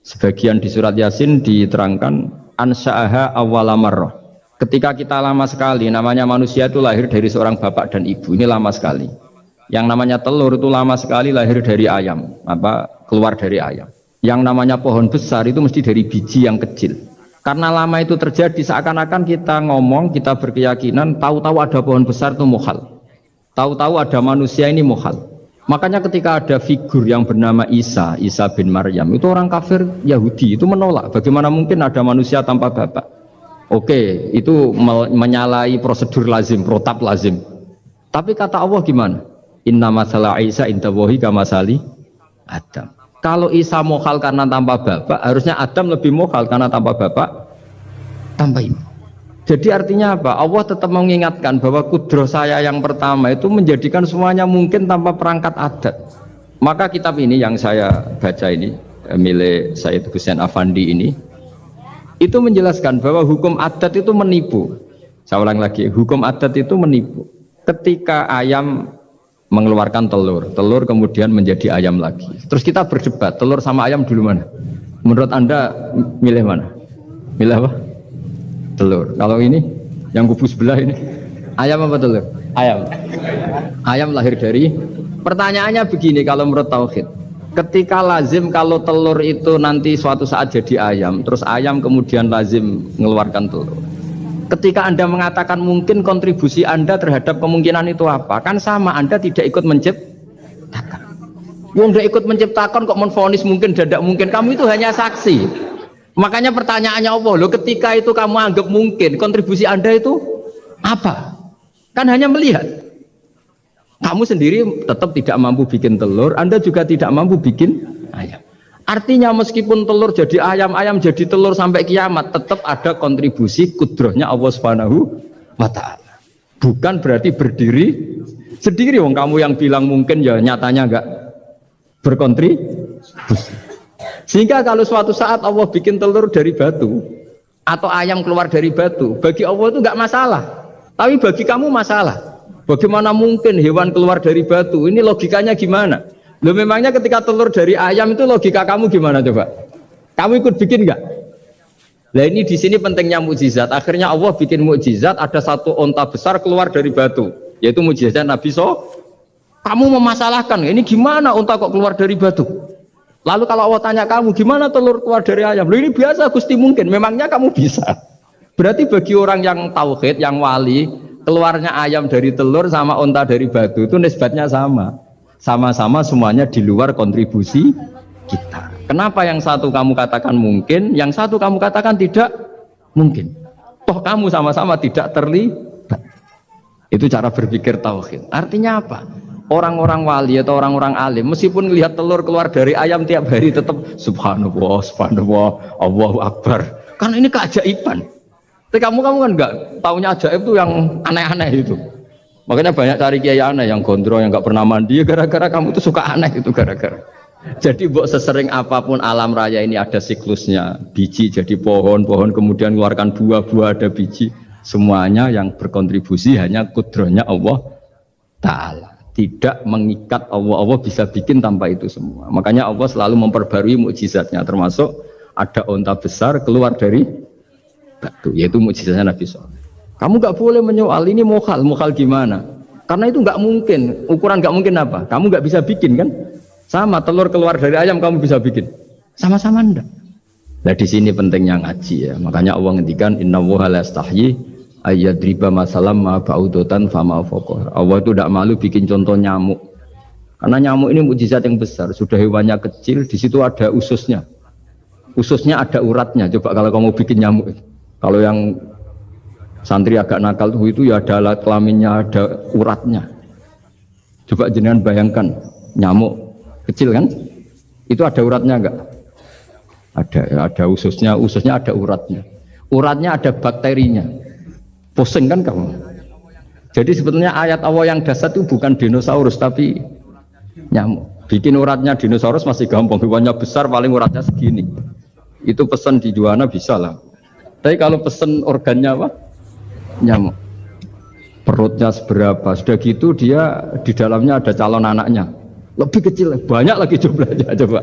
Sebagian di surat Yasin diterangkan ansha'aha awwala marrah. Ketika kita lama sekali, namanya manusia itu lahir dari seorang bapak dan ibu, ini lama sekali. Yang namanya telur itu lama sekali lahir dari ayam, keluar dari ayam. Yang namanya pohon besar itu mesti dari biji yang kecil. Karena lama itu terjadi, seakan-akan kita ngomong, kita berkeyakinan tahu-tahu ada pohon besar itu muhal, tahu-tahu ada manusia ini muhal. Makanya ketika ada figur yang bernama Isa bin Maryam, itu orang kafir Yahudi itu menolak, bagaimana mungkin ada manusia tanpa bapak. Oke, itu menyalahi prosedur lazim, protap lazim. Tapi kata Allah gimana? Inna masalah Isa indallahi kamasali Adam. Kalau Isa mohal karena tanpa bapak, harusnya Adam lebih mohal karena tanpa bapak, tanpa ibu. Jadi artinya apa? Allah tetap mengingatkan bahwa kudroh saya yang pertama itu menjadikan semuanya mungkin tanpa perangkat adat. Maka kitab ini yang saya baca ini, milik Sayyid Husain Afandi ini, itu menjelaskan bahwa hukum adat itu menipu. Saya ulang lagi, hukum adat itu menipu. Ketika ayam mengeluarkan telur kemudian menjadi ayam lagi. Terus kita berdebat, telur sama ayam dulu mana? Menurut Anda milih mana? Milih apa? Telur. Kalau ini yang kubu sebelah ini ayam apa telur? Ayam. Ayam lahir dari. Pertanyaannya begini, kalau menurut tauhid, ketika lazim kalau telur itu nanti suatu saat jadi ayam, terus ayam kemudian lazim mengeluarkan telur. Ketika Anda mengatakan mungkin, kontribusi Anda terhadap kemungkinan itu apa? Kan sama, Anda tidak ikut menciptakan. Yang tidak ikut menciptakan kok menvonis mungkin dan tidak mungkin, kamu itu hanya saksi. Makanya pertanyaannya Allah, loh ketika itu kamu anggap mungkin, kontribusi Anda itu apa? Kan hanya melihat. Kamu sendiri tetap tidak mampu bikin telur, Anda juga tidak mampu bikin ayam. Artinya meskipun telur jadi ayam, ayam jadi telur sampai kiamat, tetap ada kontribusi kudrohnya Allah Subhanahu wa ta'ala. Bukan berarti berdiri sendiri. Wong kamu yang bilang mungkin, ya nyatanya enggak berkontribusi. Sehingga kalau suatu saat Allah bikin telur dari batu atau ayam keluar dari batu, bagi Allah itu enggak masalah. Tapi bagi kamu masalah. Bagaimana mungkin hewan keluar dari batu? Ini logikanya gimana? Loh, memangnya ketika telur dari ayam itu logika kamu gimana coba? Kamu ikut bikin enggak? Nah ini di sini pentingnya mukjizat. Akhirnya Allah bikin mukjizat, ada satu onta besar keluar dari batu, yaitu mukjizat Nabi Kamu memasalahkan, ini gimana onta kok keluar dari batu? Lalu kalau Allah tanya kamu, gimana telur keluar dari ayam? Loh ini biasa Gusti mungkin, memangnya kamu bisa? Berarti bagi orang yang tauhid, yang wali, keluarnya ayam dari telur sama onta dari batu itu nisbatnya sama. Sama-sama semuanya di luar kontribusi kita. Kenapa yang satu kamu katakan mungkin, yang satu kamu katakan tidak mungkin? Toh kamu sama-sama tidak terlibat. Itu cara berpikir tauhid. Artinya apa? Orang-orang wali atau orang-orang alim meskipun melihat telur keluar dari ayam tiap hari tetap subhanallah, subhanallah, Allahu Akbar. Karena ini keajaiban. Tapi kamu kan enggak taunya ajaib itu yang aneh-aneh itu. Makanya banyak cari kiai aneh yang gondrong, yang nggak pernah mandi, gara-gara kamu tuh suka aneh itu gara-gara. Jadi buat sesering apapun alam raya ini ada siklusnya. Biji jadi pohon, pohon kemudian mengeluarkan buah, buah ada biji. Semuanya yang berkontribusi hanya kudrohnya Allah Ta'ala. Tidak mengikat Allah. Allah bisa bikin tanpa itu semua. Makanya Allah selalu memperbarui mukjizatnya. Termasuk ada onta besar keluar dari batu, yaitu mukjizatnya Nabi SAW. Kamu nggak boleh menyoal ini mukhal gimana? Karena itu nggak mungkin. Ukuran nggak mungkin apa? Kamu nggak bisa bikin kan? Sama telur keluar dari ayam kamu bisa bikin? Sama-sama enggak. Nah di sini pentingnya ngaji ya. Makanya Allah ngendikan innallaha la yastahyi Ayyadriba masalam ma ba'udotan fama fokoh. Allah itu tidak malu bikin contoh nyamuk. Karena nyamuk ini mukjizat yang besar. Sudah hewannya kecil, di situ ada ususnya. Ususnya ada uratnya. Coba kalau kamu bikin nyamuk. Kalau yang santri agak nakal itu ya ada alat kelaminnya, ada uratnya. Coba jenengan bayangkan nyamuk kecil kan? Itu ada uratnya enggak? Ada ususnya ada uratnya. Uratnya ada bakterinya. Pusing kan kamu? Jadi sebetulnya ayat Allah yang dasar itu bukan dinosaurus tapi nyamuk. Bikin uratnya dinosaurus masih gampang, hewannya besar paling uratnya segini. Itu pesan di Juwana bisa lah. Tapi kalau pesan organnya apa? Nyamuk. Perutnya seberapa? Sudah gitu dia di dalamnya ada calon anaknya. Lebih kecil, banyak lagi jumlahnya coba.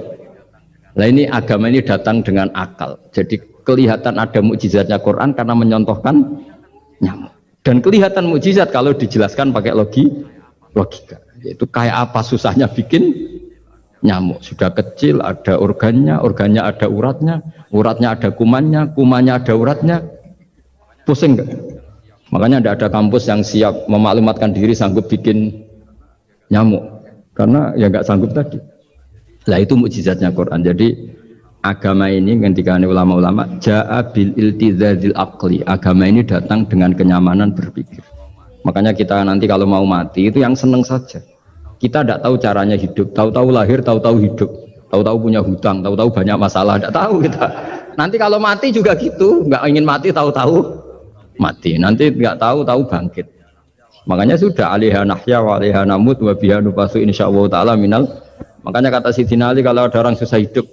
Nah ini agama ini datang dengan akal. Jadi kelihatan ada mukjizatnya Quran karena menyontohkan nyamuk. Dan kelihatan mukjizat kalau dijelaskan pakai logika. Yaitu kayak apa susahnya bikin nyamuk. Sudah kecil, ada organnya ada uratnya ada kumannya ada uratnya. Pusing enggak? Makanya tidak ada kampus yang siap memaklumatkan diri sanggup bikin nyamuk. Karena ya enggak sanggup tadi. Lah itu mukjizatnya Quran. Jadi agama ini ketika ulama-ulama ja'a bil iltizazil aqli. Agama ini datang dengan kenyamanan berpikir. Makanya kita nanti kalau mau mati itu yang seneng saja. Kita tidak tahu caranya hidup, tahu-tahu lahir, tahu-tahu hidup, tahu-tahu punya hutang, tahu-tahu banyak masalah, tidak tahu kita. Nanti kalau mati juga gitu, nggak ingin mati, tahu-tahu mati. Nanti nggak tahu bangkit. Makanya sudah alaiha nahya wa alaiha namut wa biha nubasu insyaallah taala minal. Makanya kata Sidina Ali kalau ada orang susah hidup,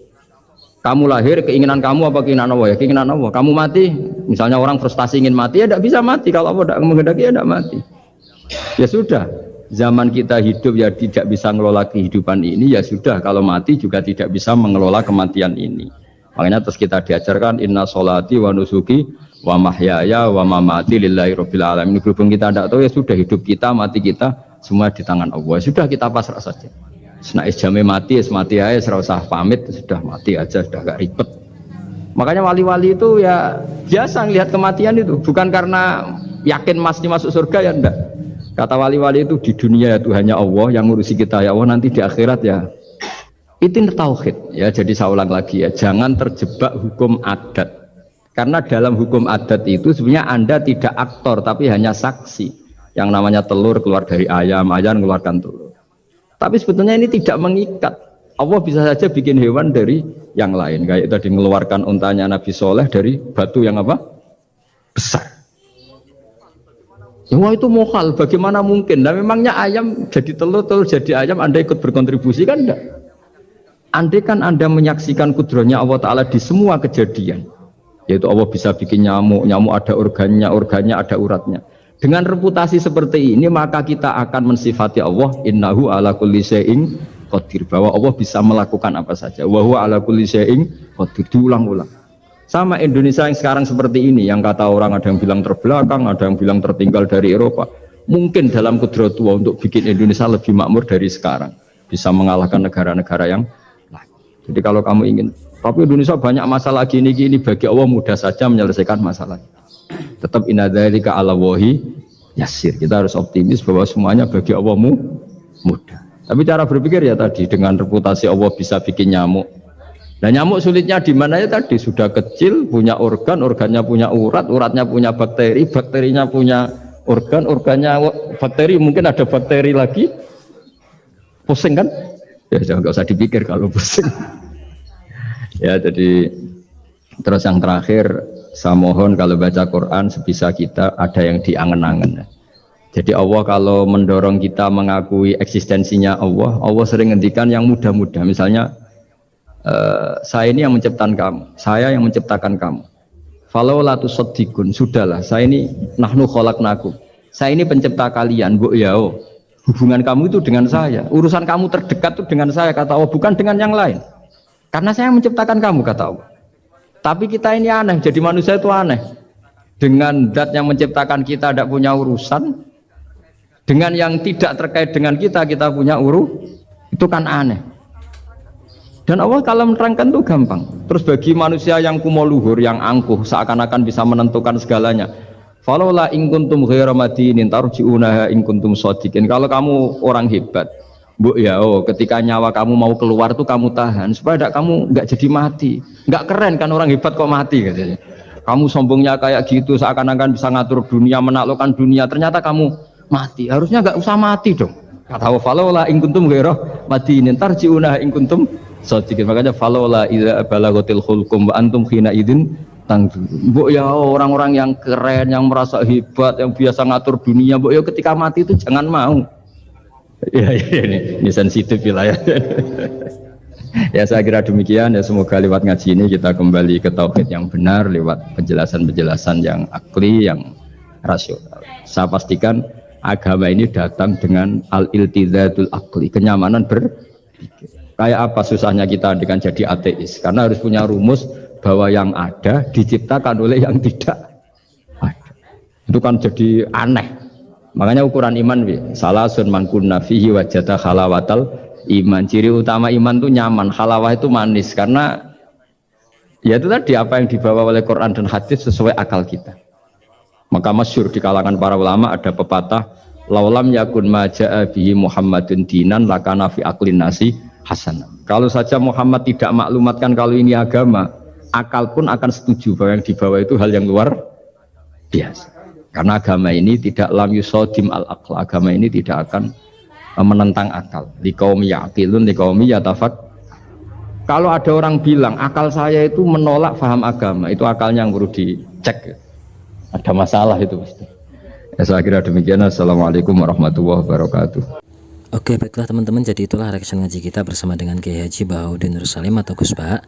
kamu lahir keinginan kamu apa keinginan Allah? Ya keinginan Allah. Kamu mati, misalnya orang frustasi ingin mati ya tidak bisa mati. Kalau Allah tidak menghendaki ya tidak mati. Ya sudah. Zaman kita hidup ya tidak bisa mengelola kehidupan ini, ya sudah kalau mati juga tidak bisa mengelola kematian ini. Makanya terus kita diajarkan inna sholati wa nusuki wa mahyaya wa mamati lillahi rabbil alamin. Berhubung kita tidak tahu ya sudah hidup kita, mati kita semua di tangan Allah. Sudah kita pasrah saja. Nah jamnya mati, mati aja, serah usah pamit, sudah mati aja, sudah gak ribet. Makanya wali-wali itu ya biasa ngelihat kematian itu, bukan karena yakin pasti masuk surga ya enggak. Kata wali-wali itu di dunia itu hanya Allah yang ngurusi kita ya Allah, nanti di akhirat ya itu tauhid ya. Jadi saya ulang lagi ya, jangan terjebak hukum adat, karena dalam hukum adat itu sebenarnya Anda tidak aktor tapi hanya saksi. Yang namanya telur keluar dari ayam mengeluarkan telur, tapi sebetulnya ini tidak mengikat. Allah bisa saja bikin hewan dari yang lain, kayak tadi mengeluarkan untanya Nabi Soleh dari batu yang apa? Besar. Ya itu mohal, bagaimana mungkin? Nah memangnya ayam jadi telur jadi ayam, Anda ikut berkontribusi kan enggak? Andai kan Anda menyaksikan kudrohnya Allah Ta'ala di semua kejadian, yaitu Allah bisa bikin nyamuk ada organnya ada uratnya. Dengan reputasi seperti ini maka kita akan mensifati Allah innahu ala kulli syai'in qadir, bahwa Allah bisa melakukan apa saja. Wa huwa ala kulli syai'in qadir, diulang-ulang. Sama Indonesia yang sekarang seperti ini, yang kata orang ada yang bilang terbelakang, ada yang bilang tertinggal dari Eropa. Mungkin dalam kudrat tua untuk bikin Indonesia lebih makmur dari sekarang, bisa mengalahkan negara-negara yang lain. Jadi kalau kamu ingin, tapi Indonesia banyak masalah gini, bagi Allah mudah saja menyelesaikan masalah. Tetap inna dzalika 'ala Allahi yasir. Kita harus optimis bahwa semuanya bagi Allah mudah. Tapi cara berpikir ya tadi, dengan reputasi Allah bisa bikin nyamuk. Nah nyamuk sulitnya di mana ya tadi, sudah kecil, punya organnya punya uratnya punya bakteri, bakterinya punya organnya bakteri, mungkin ada bakteri lagi. Pusing kan? Ya jangan, nggak usah dipikir kalau pusing. Ya jadi terus yang terakhir saya mohon kalau baca Quran sebisa kita ada yang diangen-angen. Jadi Allah kalau mendorong kita mengakui eksistensinya Allah sering ngendikan yang mudah-mudah. Misalnya saya ini yang menciptakan kamu, saya yang menciptakan kamu. Falau la tusaddiqun, sudahlah, saya ini nahnu khalaqnakum. Saya ini pencipta kalian, Bu yao. Hubungan kamu itu dengan saya, urusan kamu terdekat itu dengan saya, kata Allah, bukan dengan yang lain. Karena saya yang menciptakan kamu, kata Allah. Tapi kita ini aneh, jadi manusia itu aneh. Dengan zat yang menciptakan kita tidak punya urusan, dengan yang tidak terkait dengan kita punya itu kan aneh. Dan Allah kalau menerangkan itu gampang. Terus bagi manusia yang kumoluhur, yang angkuh, seakan-akan bisa menentukan segalanya, Falaula in kuntum ghaira madinin tarji'unaha in kuntum shadiqin. Kalau kamu orang hebat, Bu ya, ketika nyawa kamu mau keluar tuh kamu tahan supaya kamu nggak jadi mati. Nggak keren kan orang hebat kok mati katanya. Kamu sombongnya kayak gitu seakan-akan bisa ngatur dunia, menaklukkan dunia, ternyata kamu mati. Harusnya nggak usah mati dong. Kata falaula in kuntum ghaira madinin tarji'unaha in kuntum shadiqin. Makanya falaula idza balaghatil hulqum wa antum khina idzin Bu ya, orang-orang yang keren, yang merasa hebat, yang biasa ngatur dunia, Bu ya ketika mati itu jangan mau. Ya, ini sensitif ya. Ya saya kira demikian ya, semoga lewat ngaji ini kita kembali ke tauhid yang benar lewat penjelasan-penjelasan yang akli, yang rasional. Saya pastikan agama ini datang dengan al-iltizatul akli, kenyamanan berpikir. Kayak apa susahnya kita dengan jadi ateis? Karena harus punya rumus bahwa yang ada diciptakan oleh yang tidak ada. Itu kan jadi aneh. Makanya ukuran iman salasun man kunna fihi wajada halawatal iman. Ciri utama iman itu nyaman, halawah itu manis, karena ya itu tadi apa yang dibawa oleh Quran dan hadis sesuai akal kita. Maka masyhur di kalangan para ulama ada pepatah laulam yakun ma jaa bihi Muhammadun dinan lakana fi aqlin nasi hasanan. Kalau saja Muhammad tidak maklumatkan kalau ini agama, akal pun akan setuju bahwa yang dibawa itu hal yang luar biasa. Karena agama ini tidak lam yusodim al-aql, agama ini tidak akan menentang akal. Liqaumi ya'qilun liqaumi yatafak. Kalau ada orang bilang akal saya itu menolak faham agama, itu akalnya yang perlu dicek. Ada masalah itu pasti. Ya, saya kira demikian. Assalamualaikum warahmatullahi wabarakatuh. Oke, baiklah teman-teman, jadi itulah reaction ngaji kita bersama dengan Kiai Haji Bahauddin Nur Salim atau Gus Bah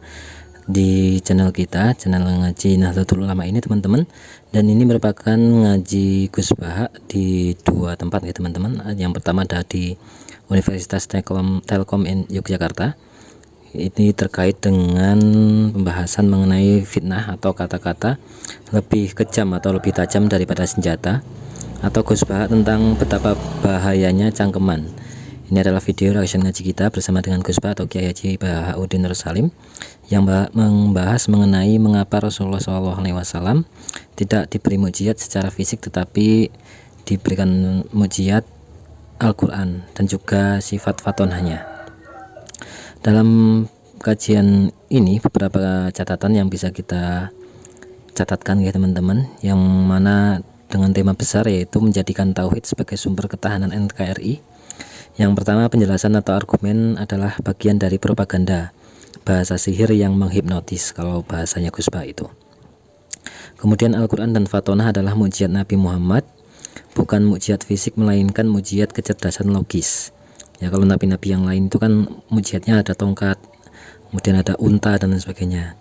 di channel kita, channel ngaji Nahdlatul Ulama ini teman-teman. Dan ini merupakan ngaji Gus Bah di dua tempat ya teman-teman. Yang pertama ada di Universitas Telkom in Yogyakarta. Ini terkait dengan pembahasan mengenai fitnah atau kata-kata lebih kejam atau lebih tajam daripada senjata, atau Gus Bah tentang betapa bahayanya cangkeman. Ini adalah video reaction ngaji kita bersama dengan Gus Bah atau Kiai Haji Bahauddin Nur Salim yang membahas mengenai mengapa Rasulullah SAW tidak diberi mukjizat secara fisik tetapi diberikan mukjizat Al-Quran dan juga sifat fatonahnya. Dalam kajian ini beberapa catatan yang bisa kita catatkan ya teman-teman, yang mana dengan tema besar yaitu menjadikan tauhid sebagai sumber ketahanan NKRI. Yang pertama, penjelasan atau argumen adalah bagian dari propaganda, bahasa sihir yang menghipnotis kalau bahasanya Gus Bah itu. Kemudian Al-Quran dan Fatonah adalah mukjizat Nabi Muhammad, bukan mukjizat fisik melainkan mukjizat kecerdasan logis. Ya, kalau nabi-nabi yang lain itu kan mukjizatnya ada tongkat, kemudian ada unta dan lain sebagainya.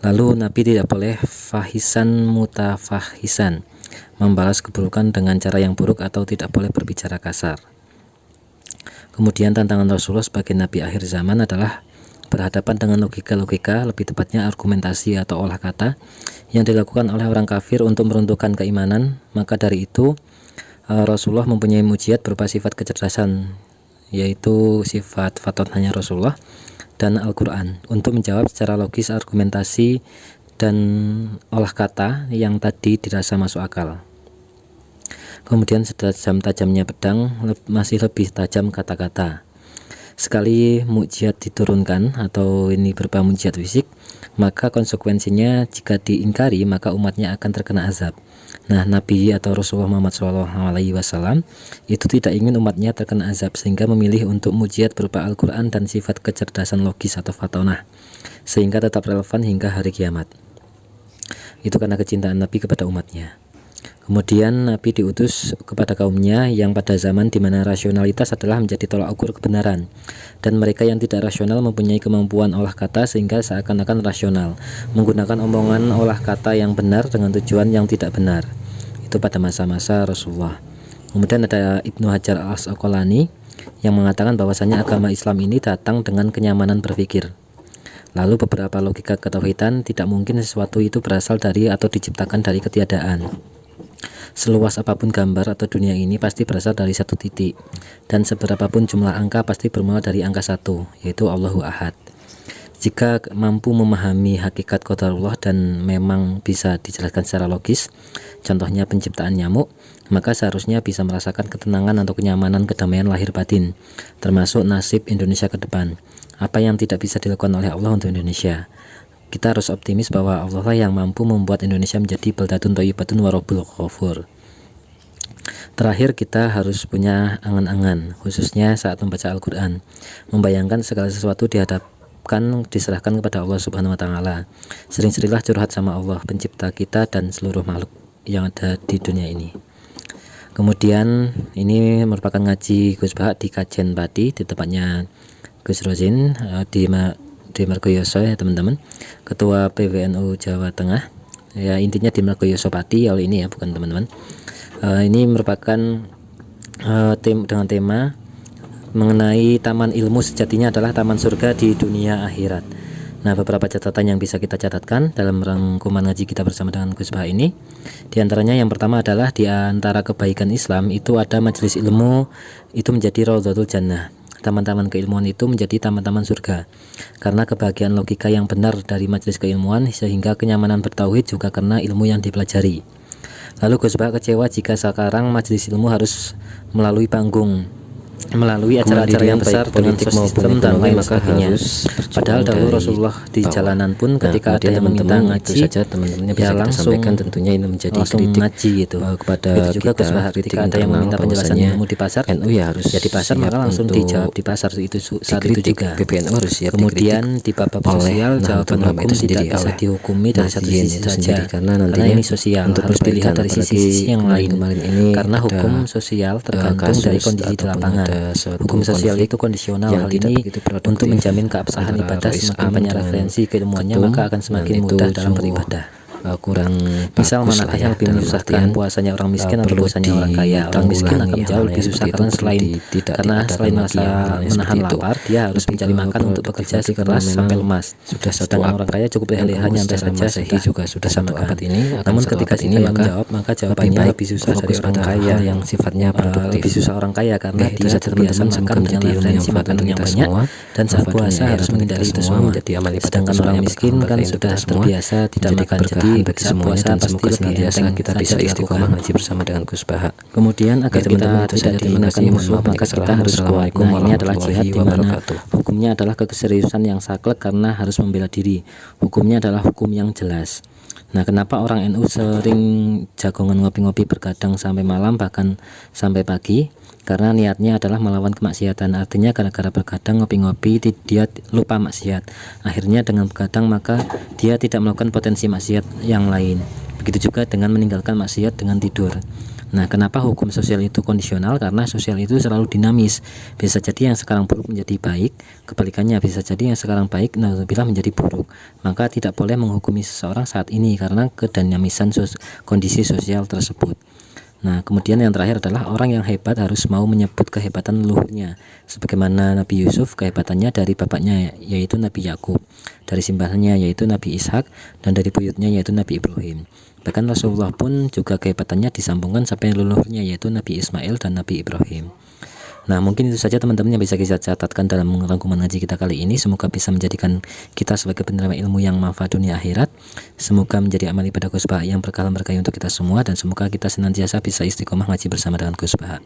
Lalu Nabi tidak boleh fahisan mutafahisan, membalas keburukan dengan cara yang buruk, atau tidak boleh berbicara kasar. Kemudian tantangan Rasulullah sebagai Nabi akhir zaman adalah berhadapan dengan logika-logika, lebih tepatnya argumentasi atau olah kata yang dilakukan oleh orang kafir untuk meruntuhkan keimanan. Maka dari itu Rasulullah mempunyai mukjizat berupa sifat kecerdasan, yaitu sifat fatonahnya Rasulullah dan Al-Quran, untuk menjawab secara logis argumentasi dan olah kata yang tadi dirasa masuk akal. Kemudian setajam-tajamnya pedang masih lebih tajam kata-kata. Sekali mukjizat diturunkan atau ini berupa mukjizat fisik, maka konsekuensinya jika diingkari maka umatnya akan terkena azab. Nah, Nabi atau Rasulullah Muhammad SAW itu tidak ingin umatnya terkena azab, sehingga memilih untuk mukjizat berupa Al-Quran dan sifat kecerdasan logis atau fatonah, sehingga tetap relevan hingga hari kiamat. Itu karena kecintaan Nabi kepada umatnya. Kemudian Nabi diutus kepada kaumnya yang pada zaman di mana rasionalitas adalah menjadi tolak ukur kebenaran, dan mereka yang tidak rasional mempunyai kemampuan olah kata sehingga seakan-akan rasional, menggunakan omongan olah kata yang benar dengan tujuan yang tidak benar. Itu pada masa-masa Rasulullah. Kemudian ada Ibnu Hajar Al-Asqalani yang mengatakan bahwasanya agama Islam ini datang dengan kenyamanan berpikir. Lalu beberapa logika ketauhidan, tidak mungkin sesuatu itu berasal dari atau diciptakan dari ketiadaan. Seluas apapun gambar atau dunia ini pasti berasal dari satu titik, dan seberapapun jumlah angka pasti bermula dari angka 1, yaitu Allahu Ahad. Jika mampu memahami hakikat qadarullah dan memang bisa dijelaskan secara logis, contohnya penciptaan nyamuk, maka seharusnya bisa merasakan ketenangan atau kenyamanan, kedamaian lahir batin, termasuk nasib Indonesia ke depan. Apa yang tidak bisa dilakukan oleh Allah untuk Indonesia? Kita harus optimis bahwa Allah lah yang mampu membuat Indonesia menjadi baldatun thayyibatun wa rabbul ghafur. Terakhir, kita harus punya angan-angan, khususnya saat membaca Al-Quran, membayangkan segala sesuatu diserahkan kepada Allah Subhanahu wa Ta'ala. Sering-seringlah curhat sama Allah, pencipta kita dan seluruh makhluk yang ada di dunia ini. Kemudian ini merupakan ngaji Gus Bah di Kajen Pati, di tempatnya Gus Rozin di Margoyoso ya teman-teman, Ketua PWNU Jawa Tengah. Ya intinya di Margoyoso Pati ya ini ya, bukan teman-teman. Ini merupakan dengan tema mengenai taman ilmu sejatinya adalah taman surga di dunia akhirat. Nah, beberapa catatan yang bisa kita catatkan dalam rangkuman ngaji kita bersama dengan Gus Bah ini, di antaranya yang pertama adalah di antara kebaikan Islam itu ada majelis ilmu itu menjadi Raudhatul Jannah. Taman-taman keilmuan itu menjadi taman-taman surga karena kebahagiaan logika yang benar dari majelis keilmuan, sehingga kenyamanan bertauhid juga karena ilmu yang dipelajari. Lalu Gus Bah kecewa jika sekarang majelis ilmu harus melalui acara-acara yang besar dengan sistem dan lain sebagainya. Padahal dahulu Rasulullah di jalanan pun ketika ada yang meminta ngaji, ya langsung tentunya ini menjadi ngaji gitu. Begitu juga Gus Bah ketika ada yang meminta penjelasan ilmu di pasar, ya di pasar maka langsung dijawab di pasar itu saat itu juga. Kemudian di bab sosial, jawaban hukum tidak bisa dihukumi dari satu sisi saja, karena ini sosial harus dilihat dari sisi yang lain. Karena hukum sosial tergantung dari kondisi di lapangan. Hukum sosial itu kondisional. Hal ini untuk menjamin keabsahan ibadah. Semakin banyak referensi keilmuannya, maka akan semakin mudah dalam beribadah. Misal manakah yang lebih menyusahkan, puasanya orang miskin atau puasanya orang kaya? Orang miskin akan jauh lebih susah karena selain merasa menahan lapar, dia harus mencari makan untuk bekerja sekeras sampai lemas. Sedangkan orang kaya cukup leha-leha nyantai saja juga sudah sama abad ini. Namun ketika ini menjawab, maka jawabannya lebih susah dari orang kaya yang sifatnya lebih susah orang kaya karena dia terbiasa makan dengan referensi makanan yang banyak dan saat puasa harus menghindari itu semua. Sedangkan orang miskin kan sudah terbiasa tidak makan, jadi bagi semua dan semoga senantiasa kita bisa istiqomah ngaji bersama dengan Gus Bah. Kemudian agar kita tidak dihinakan musuh, maka kita harus kuat. Nah, ini adalah jihad di mana hukumnya adalah keseriusan yang saklek karena harus membela diri. Hukumnya adalah hukum yang jelas. Nah, kenapa orang NU sering jagongan ngopi-ngopi bergadang sampai malam bahkan sampai pagi? Karena niatnya adalah melawan kemaksiatan. Artinya gara-gara bergadang ngopi-ngopi dia lupa maksiat. Akhirnya dengan bergadang maka dia tidak melakukan potensi maksiat yang lain. Begitu juga dengan meninggalkan maksiat dengan tidur. Nah, kenapa hukum sosial itu kondisional? Karena sosial itu selalu dinamis. Bisa jadi yang sekarang buruk menjadi baik, kebalikannya bisa jadi yang sekarang baik naudzubillah menjadi buruk. Maka tidak boleh menghukumi seseorang saat ini karena kedinamisan kondisi sosial tersebut. Nah, kemudian yang terakhir adalah orang yang hebat harus mau menyebut kehebatan leluhurnya, sebagaimana Nabi Yusuf kehebatannya dari bapaknya yaitu Nabi Yakub, dari simpanannya yaitu Nabi Ishak, dan dari buyutnya yaitu Nabi Ibrahim. Bahkan Rasulullah pun juga kehebatannya disambungkan sampai leluhurnya yaitu Nabi Ismail dan Nabi Ibrahim. Nah, mungkin itu saja teman-teman yang bisa kita catatkan dalam rangkuman ngaji kita kali ini. Semoga bisa menjadikan kita sebagai penerima ilmu yang manfaat dunia akhirat. Semoga menjadi amal ibadah Gus Bah yang berkah berkah untuk kita semua, dan semoga kita senantiasa bisa istiqomah ngaji bersama dengan Gus Bah.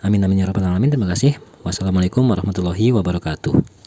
Amin amin ya rabbal alamin. Terima kasih. Wassalamualaikum warahmatullahi wabarakatuh.